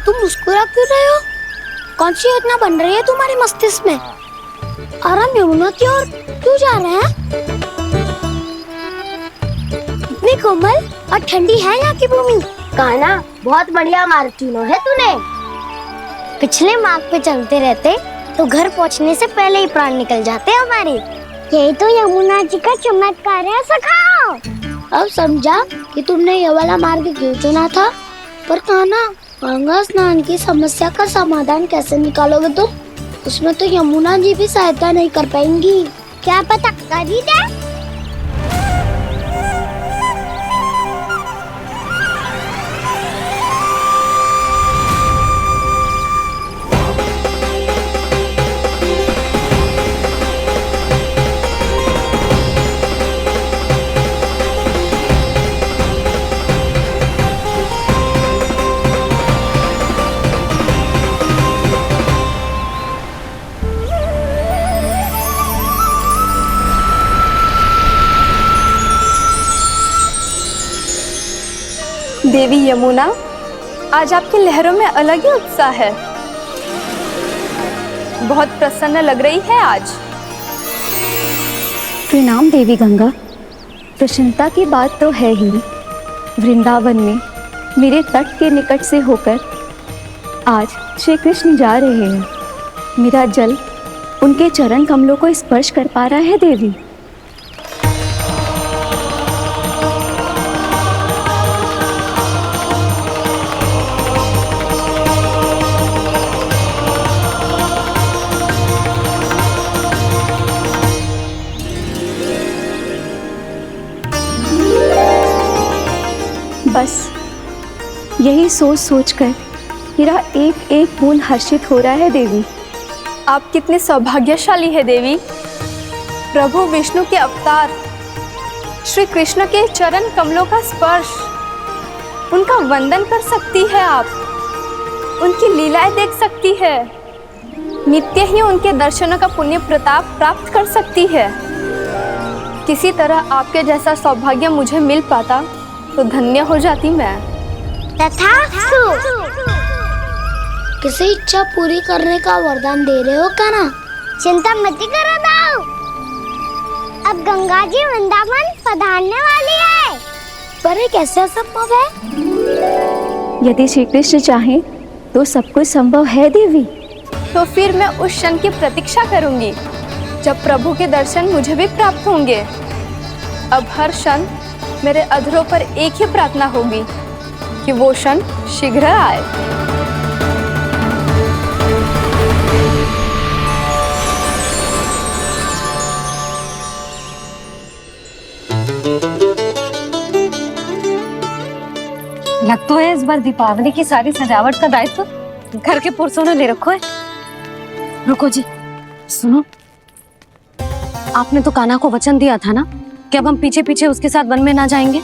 तुम मुस्कुरा क्यों रहे हो? कौन सी योजना बन रही है तुम्हारे मस्तिष्क में? और हम यमुना की ओर क्यों जा रहे हैं? इतनी कोमल और ठंडी है यहाँ की भूमि। काना, बहुत बढ़िया मार्ग चुना है तूने। पिछले मार्ग पे चलते रहते तो घर पहुँचने से पहले ही प्राण निकल जाते हमारे। यही तो यमुना जी का चमत्कार है सखाओ। अब समझा कि तुमने ये वाला मार्ग क्यों चुना था। पर काना, गंगा स्नान की समस्या का समाधान कैसे निकालोगे तुम? उसमें तो यमुना जी भी सहायता नहीं कर पाएंगी। क्या पता कर ही दे। देवी यमुना, आज आपकी लहरों में अलग ही उत्साह है। बहुत प्रसन्न लग रही है आज। प्रणाम देवी गंगा। प्रसन्नता की बात तो है ही। वृंदावन में मेरे तट के निकट से होकर आज श्री कृष्ण जा रहे हैं। मेरा जल उनके चरण कमलों को स्पर्श कर पा रहा है देवी। बस यही सोच सोचकर मेरा एक एक खून हर्षित हो रहा है देवी। आप कितने सौभाग्यशाली है देवी। प्रभु विष्णु के अवतार श्री कृष्ण के चरण कमलों का स्पर्श, उनका वंदन कर सकती है आप, उनकी लीलाएं देख सकती है, नित्य ही उनके दर्शनों का पुण्य प्रताप प्राप्त कर सकती है। किसी तरह आपके जैसा सौभाग्य मुझे मिल पाता तो धन्य हो जाती मैं। तथास्तु। किसी इच्छा पूरी करने का वरदान दे रहे हो काना? चिंता मत करो दाऊ, अब गंगा जी वृंदावन पधारने वाली है। पर ये कैसे संभव है? यदि श्री कृष्ण चाहें तो सब कुछ संभव है देवी। तो फिर मैं उस क्षण की प्रतीक्षा करूंगी जब प्रभु के दर्शन मुझे भी प्राप्त होंगे। अब हर क्षण मेरे अधरों पर एक ही प्रार्थना होगी कि वो क्षण शीघ्र आए। लग तो है इस बार दीपावली की सारी सजावट का दायित्व घर के पुरुषों ने ले रखो है। रुको जी, सुनो, आपने तो कान्हा को वचन दिया था ना कि अब हम पीछे पीछे उसके साथ वन में ना जाएंगे।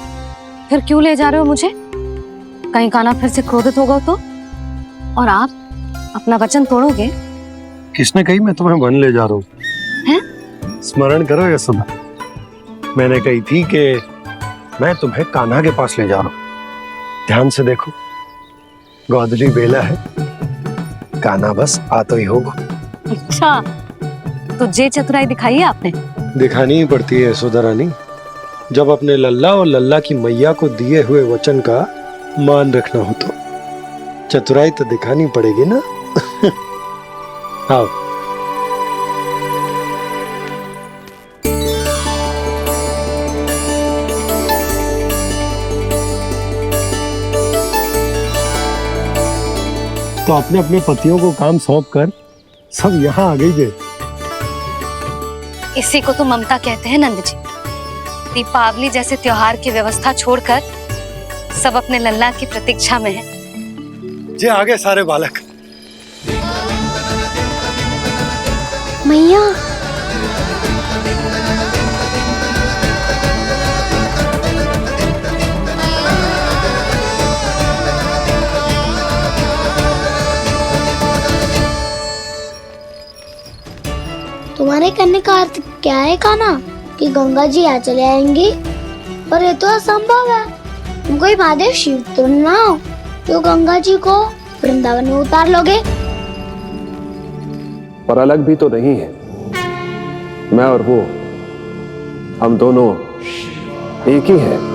फिर क्यों ले जा रहे हो मुझे? कहीं कान्हा फिर से क्रोधित होगा तो? और आप अपना वचन तोड़ोगे? किसने कही मैं तुम्हें वन ले जा रहा हूँ? स्मरण करो यशोदा, मैंने कही थी कि मैं तुम्हें कान्हा के पास ले जा रहा हूँ। ध्यान से देखो, गोदली बेला है, कान्हा बस आ तो ही होगा। अच्छा, तो जे चतुराई दिखाई है आपने? दिखानी ही पड़ती है यशोदा रानी, जब अपने लल्ला और लल्ला की मैया को दिए हुए वचन का मान रखना हो तो चतुराई तो दिखानी पड़ेगी ना। आओ। तो अपने अपने पतियों को काम सौंप कर सब यहाँ आ गई थे। इसी को तो ममता कहते हैं नंद जी। दीपावली जैसे त्योहार की व्यवस्था छोड़कर सब अपने लल्ला की प्रतीक्षा में हैं। जे आगे सारे बालक। मैया, तुम्हारे कहने का अर्थ क्या है कान्हा? कि गंगा जी यहाँ चले आएंगी? पर ये तो असंभव है। तुम कोई महादेव शिव तो ना हो तो गंगा जी को वृंदावन में उतार लोगे? पर अलग भी तो नहीं है। मैं और वो, हम दोनों एक ही हैं।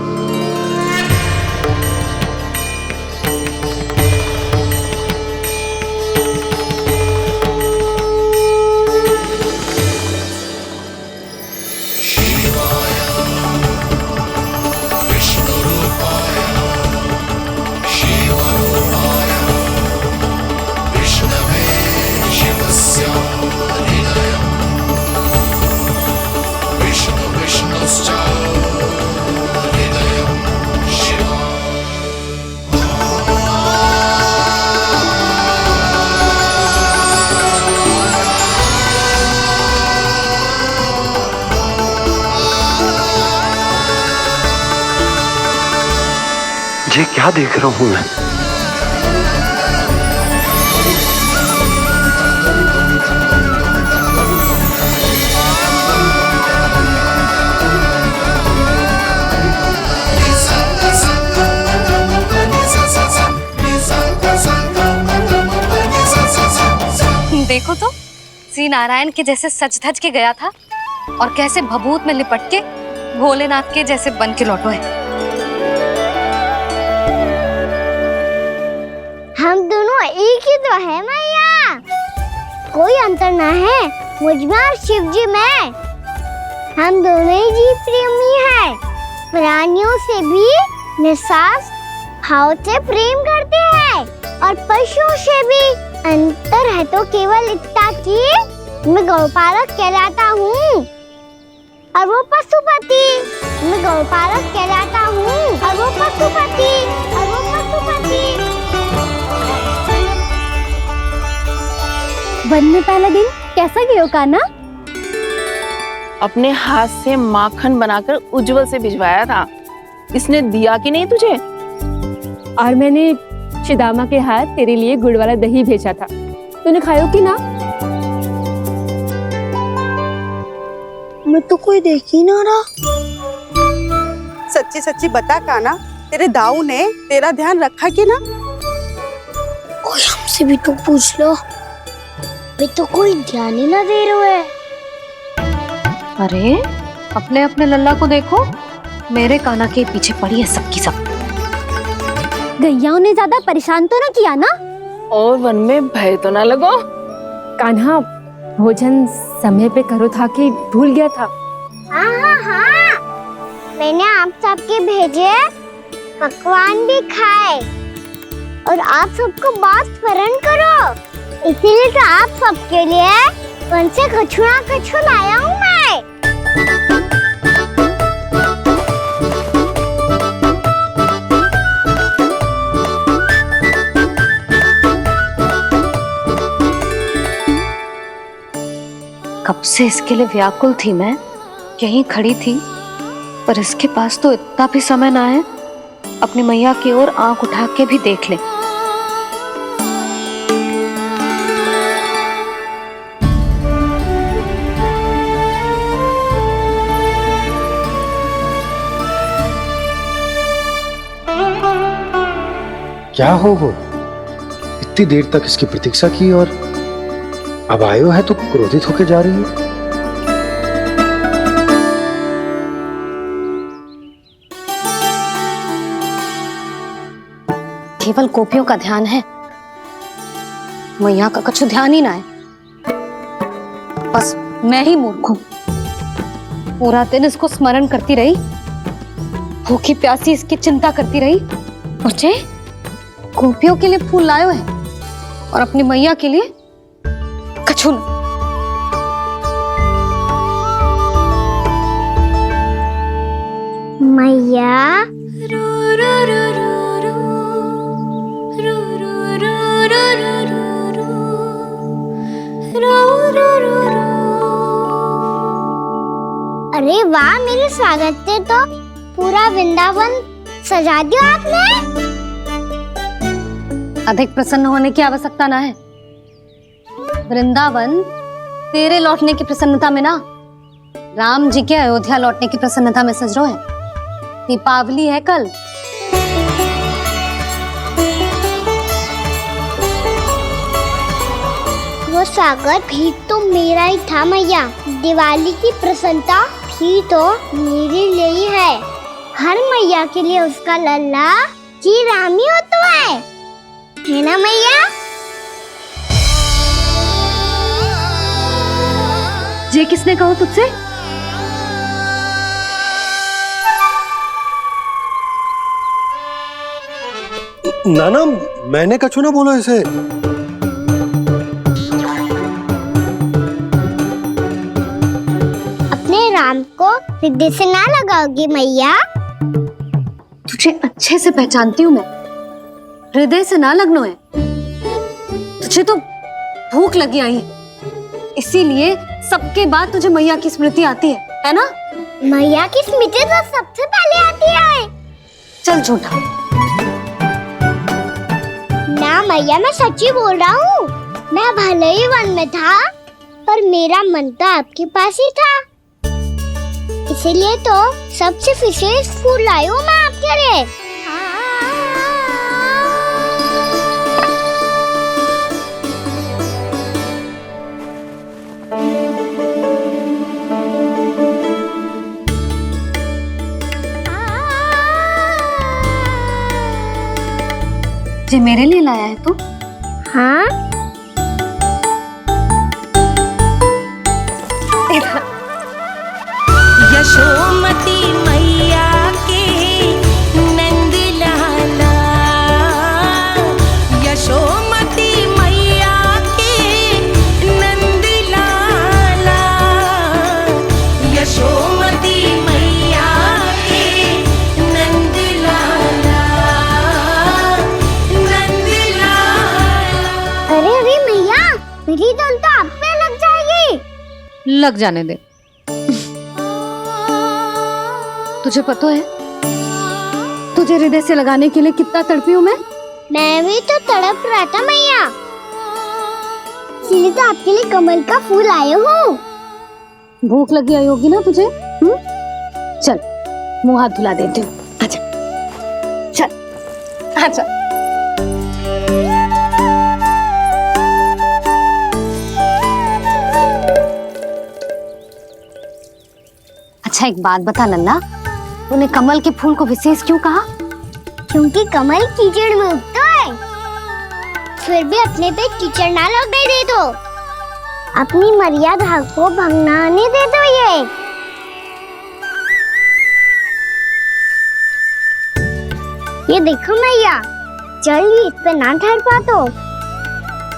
ये क्या देख रहा हूं मैं? देखो तो, श्री नारायण के जैसे सच धज के गया था और कैसे भभूत में लिपट के भोलेनाथ के जैसे बन के लौटो है। हम दोनों एक ही तो है मैया, कोई अंतर ना है मुझ में और शिव जी में। हम दोनों ही जीव प्रेमी हैं, प्राणियों से भी निस्वार्थ भाव से प्रेम करते हैं और पशुओं से भी। अंतर है तो केवल इतना कि मैं गौपालक कहलाता हूँ और वो पशुपति। मैं गौपालक कहलाता हूँ और वो पशुपति। वन में पहला दिन कैसा गया कान्हा? अपने हाथ से माखन बनाकर उज्जवल से भिजवाया था। इसने दिया कि नहीं तुझे? और मैंने शिदामा के हाथ तेरे लिए गुड़ वाला दही भेजा था, तूने खायो कि ना? मैं तो कोई देख ही ना रहा। सच्ची सच्ची बता कान्हा, तेरे दाऊ ने तेरा ध्यान रखा कि ना? कोई हमसे भी तो पूछ लो। वे तो कोई ध्यान ही ना दे रहे है। अरे अपने अपने लल्ला को देखो, मेरे कान्हा के पीछे पड़ी है सबकी सब। गैयाओं ने ज्यादा परेशान तो ना किया ना? और वन में भय तो ना लगो? कान्हा भोजन समय पे करो था कि भूल गया था? हाँ, मैंने आप सबके भेजे पकवान भी खाए और आप सबको बात स्मरण करो, इसीलिए तो आप सबके लिए वन से कछुआ कछु लाया हूँ मैं। कब से इसके लिए व्याकुल थी मैं, यहीं खड़ी थी, पर इसके पास तो इतना भी समय ना है अपनी मैया की ओर आंख उठा के भी देख ले। क्या हो वो? इतनी देर तक इसकी प्रतीक्षा की और अब आयो है तो क्रोधित होकर जा रही है। केवल गोपियों का ध्यान है, मैया का कुछ ध्यान ही ना है। बस मैं ही मूर्ख हूं, पूरा दिन इसको स्मरण करती रही, भूखी प्यासी इसकी चिंता करती रही, और जे गोपियों के लिए फूल लायो है और अपनी मैया के लिए कछु न। मैया अरे वाह, मेरे स्वागत से तो पूरा वृंदावन सजा दिया आपने। अधिक प्रसन्न होने की आवश्यकता ना है। वृंदावन तेरे लौटने की प्रसन्नता में ना, राम जी के अयोध्या लौटने की प्रसन्नता में सज रहे हैं। दीपावली है कल। वो स्वागत भी तो मेरा ही था मैया। दिवाली की प्रसन्नता भी तो मेरे लिए ही है। हर मैया के लिए उसका लल्ला जी राम ही होता है ना मैया? ये किसने कहा तुझसे? नाना, मैंने कछु ना बोला इसे। अपने राम को हृदय से ना लगाओगी मैया? तुझे अच्छे से पहचानती हूँ मैं, हृदय से ना लगनो है। तुझे तो भूख लगी आई है, इसीलिए सबके बाद तुझे मैया की स्मृति आती है ना? मैया की स्मृति तो सबसे पहले आती है। चल झूठा। ना मैया, मैं सच्ची बोल रहा हूँ। मैं भले ही वन में था, पर मेरा मन तो आपके पास ही था, इसीलिए तो सबसे विशेष फूल लाई हूँ मैं आपके लिए। ये मेरे लिए लाया है तू? हाँ। यशोमती मैया के नंद लाला, यशोमती मैया के नंद लाला, यशोमती मैया के नंद लाला, नंद लाला। अरे अरे मैया, मेरी धुन तो आप पे लग जाएगी। लग जाने दे। तुझे पता है तुझे हृदय से लगाने के लिए कितना तड़पी हूँ मैं? मैं भी तो तड़प रहा था मैया, इसलिए तो आपके लिए कमल का फूल आया हूँ। भूख लगी आई होगी ना तुझे? चल मुंह हाथ धुला देती हूँ, आजा। चल आजा। अच्छा एक बात बता लल्ला, तूने कमल के फूल को विशेष क्यों कहा? क्योंकि कमल कीचड़ में उगता है। फिर भी अपने पे कीचड़ ना लगने दे दो, अपनी मर्यादा को भंगने दे दो। ये देखो मैया, जल ही इस पे ना ठहर पा तो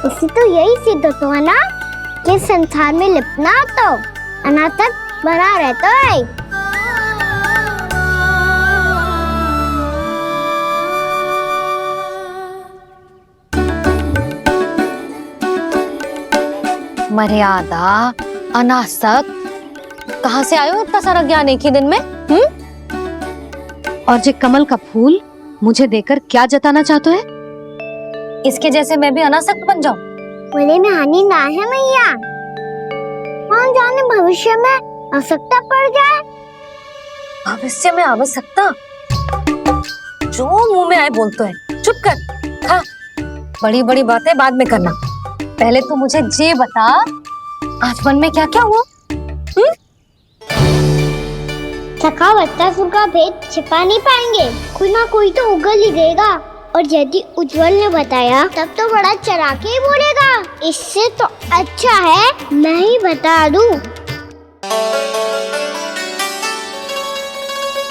इससे तो यही सिद्ध होता है ना कि संसार में लिपना तो अनाथक बना रहता है। मर्यादा, अनासक, कहाँ से आयो इतना सारा ज्ञान एक ही दिन में? और जे कमल का फूल मुझे देकर क्या जताना चाहते है? इसके जैसे मैं भी अनासक्त बन जाऊं? बोले में हानि ना है मैया, कौन जाने भविष्य में आवश्यकता पड़ जाए। भविष्य में आवश्यकता? जो मुंह में आए बोलते हैं, चुप कर। हाँ, बड़ी बड़ी बातें बाद में करना, पहले तू मुझे ये बता आज मन में क्या क्या हुआ? सखा बत्तासुर का भेद छिपा नहीं पाएंगे, कोई ना कोई तो उगल ही देगा। और यदि उज्जवल ने बताया तब तो बड़ा चला के ही बोलेगा, इससे तो अच्छा है मैं ही बता दूं।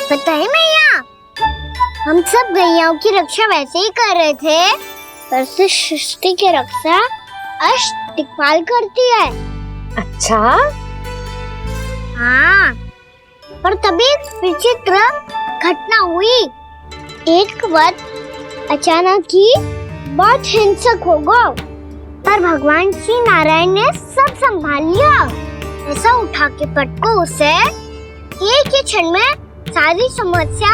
पता है मैया, हम सब गैयाओं की रक्षा वैसे ही कर रहे थे, पर से सृष्टि की रक्षा अष्ट दिक्पाल करती है। अच्छा? हाँ, पर तभी विचित्र घटना हुई। एक वक्त अचानक ही बहुत हिंसक हो गया, पर भगवान श्री नारायण ने सब संभाल लिया। ऐसा उठा के पटको उसे, एक ही क्षण में सारी समस्या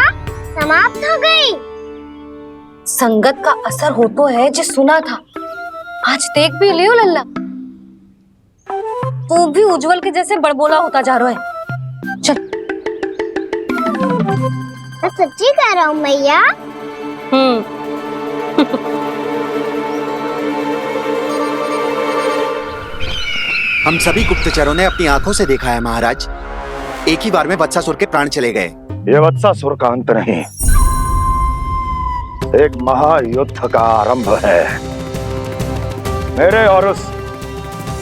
समाप्त हो गई। संगत का असर हो तो है जो सुना था, आज देख भी लियो लल्ला, तू भी उज्जवल के जैसे बड़बोला होता जा रहा है। चल। मैं सच्ची कह रहा हूँ मैया। हम सभी गुप्तचरों ने अपनी आंखों से देखा है महाराज, एक ही बार में वत्सासुर के प्राण चले गए। ये वत्सासुर का अंत नहीं, एक महायुद्ध का आरंभ है। मेरे और उस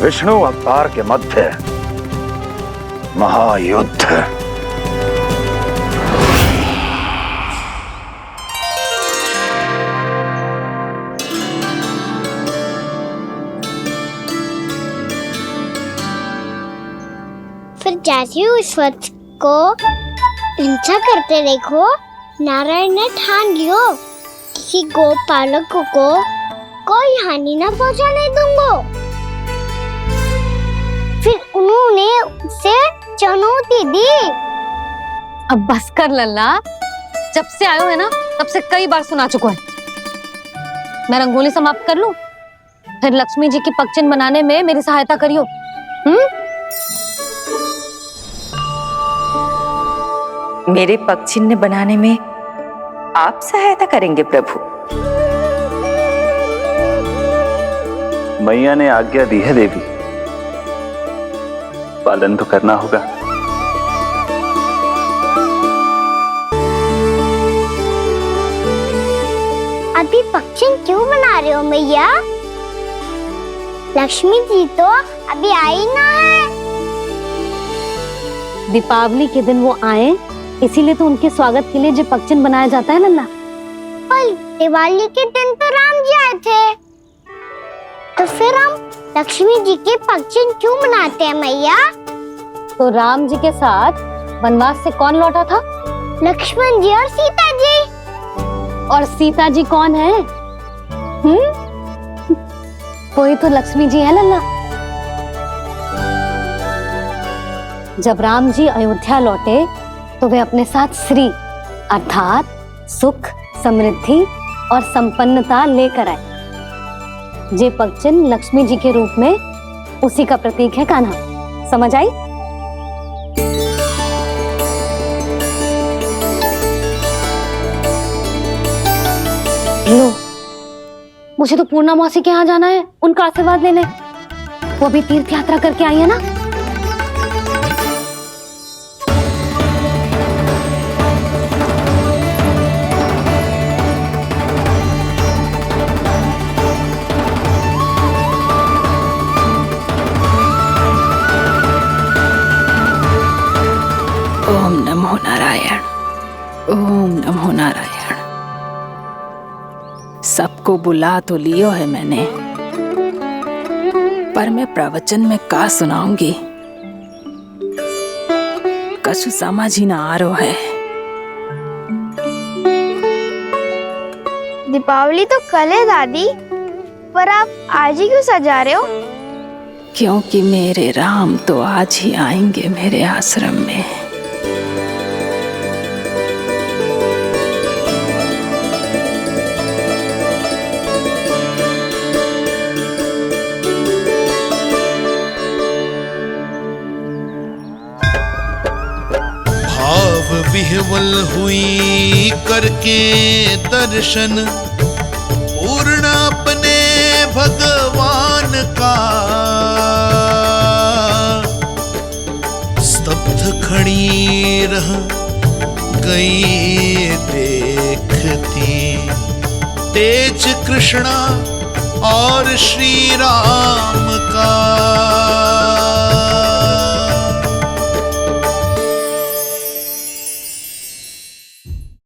विष्णु अवतार के मध्य महायुद्ध। फिर जैसे ही उस वत्स को हिंसा करते देखो, नारायण ने ठान लियो किसी गोपालक को कोई हानि न पहुंचाने दूंगा। फिर उन्होंने उसे चुनौती दी। अब बस कर लल्ला, जब से आयो है ना तब से कई बार सुना चुका है। मैं रंगोली समाप्त कर लूं, फिर लक्ष्मी जी की पगचिन बनाने में मेरी सहायता करियो। मेरे पगचिन्ह बनाने में आप सहायता करेंगे प्रभु? मैया ने आज्ञा दी है देवी, पालन तो करना होगा। अभी पक्षी क्यों बना रहे हो मैया? लक्ष्मी जी तो अभी आई ना है। दीपावली के दिन वो आए, इसीलिए तो उनके स्वागत के लिए जो पगचिन बनाया जाता है लल्ला। पर दिवाली के दिन तो राम जी आए थे, तो फिर हम लक्ष्मी जी के पगचिन क्यों बनाते हैं मैया? तो राम जी के साथ वनवास से कौन लौटा था? लक्ष्मण जी और सीता जी। और सीता जी कौन है? कोई तो लक्ष्मी जी है लल्ला। जब राम जी अयोध्या लौटे तो वे अपने साथ श्री अर्थात सुख, समृद्धि और संपन्नता लेकर आए। जे पगचिन लक्ष्मी जी के रूप में उसी का प्रतीक है कान्हा। समझ आई? लो, मुझे तो पूर्णा मौसी के यहाँ जाना है, उनका आशीर्वाद लेने। वो भी तीर्थ यात्रा करके आई है ना। नारायण, ओम नमो नारायण। सबको बुला तो लियो है मैंने, पर मैं प्रवचन में का सुनाऊंगी, कछु समझ ही ना आ रहा है। दीपावली तो कल है दादी, पर आप आज ही क्यों सजा रहे हो? क्योंकि मेरे राम तो आज ही आएंगे मेरे आश्रम में। भाव विह्वल हुई करके दर्शन, पूर्ण अपने भगवान का, स्तब्ध खड़ी रह गई देखती, तेज कृष्णा और श्री राम का।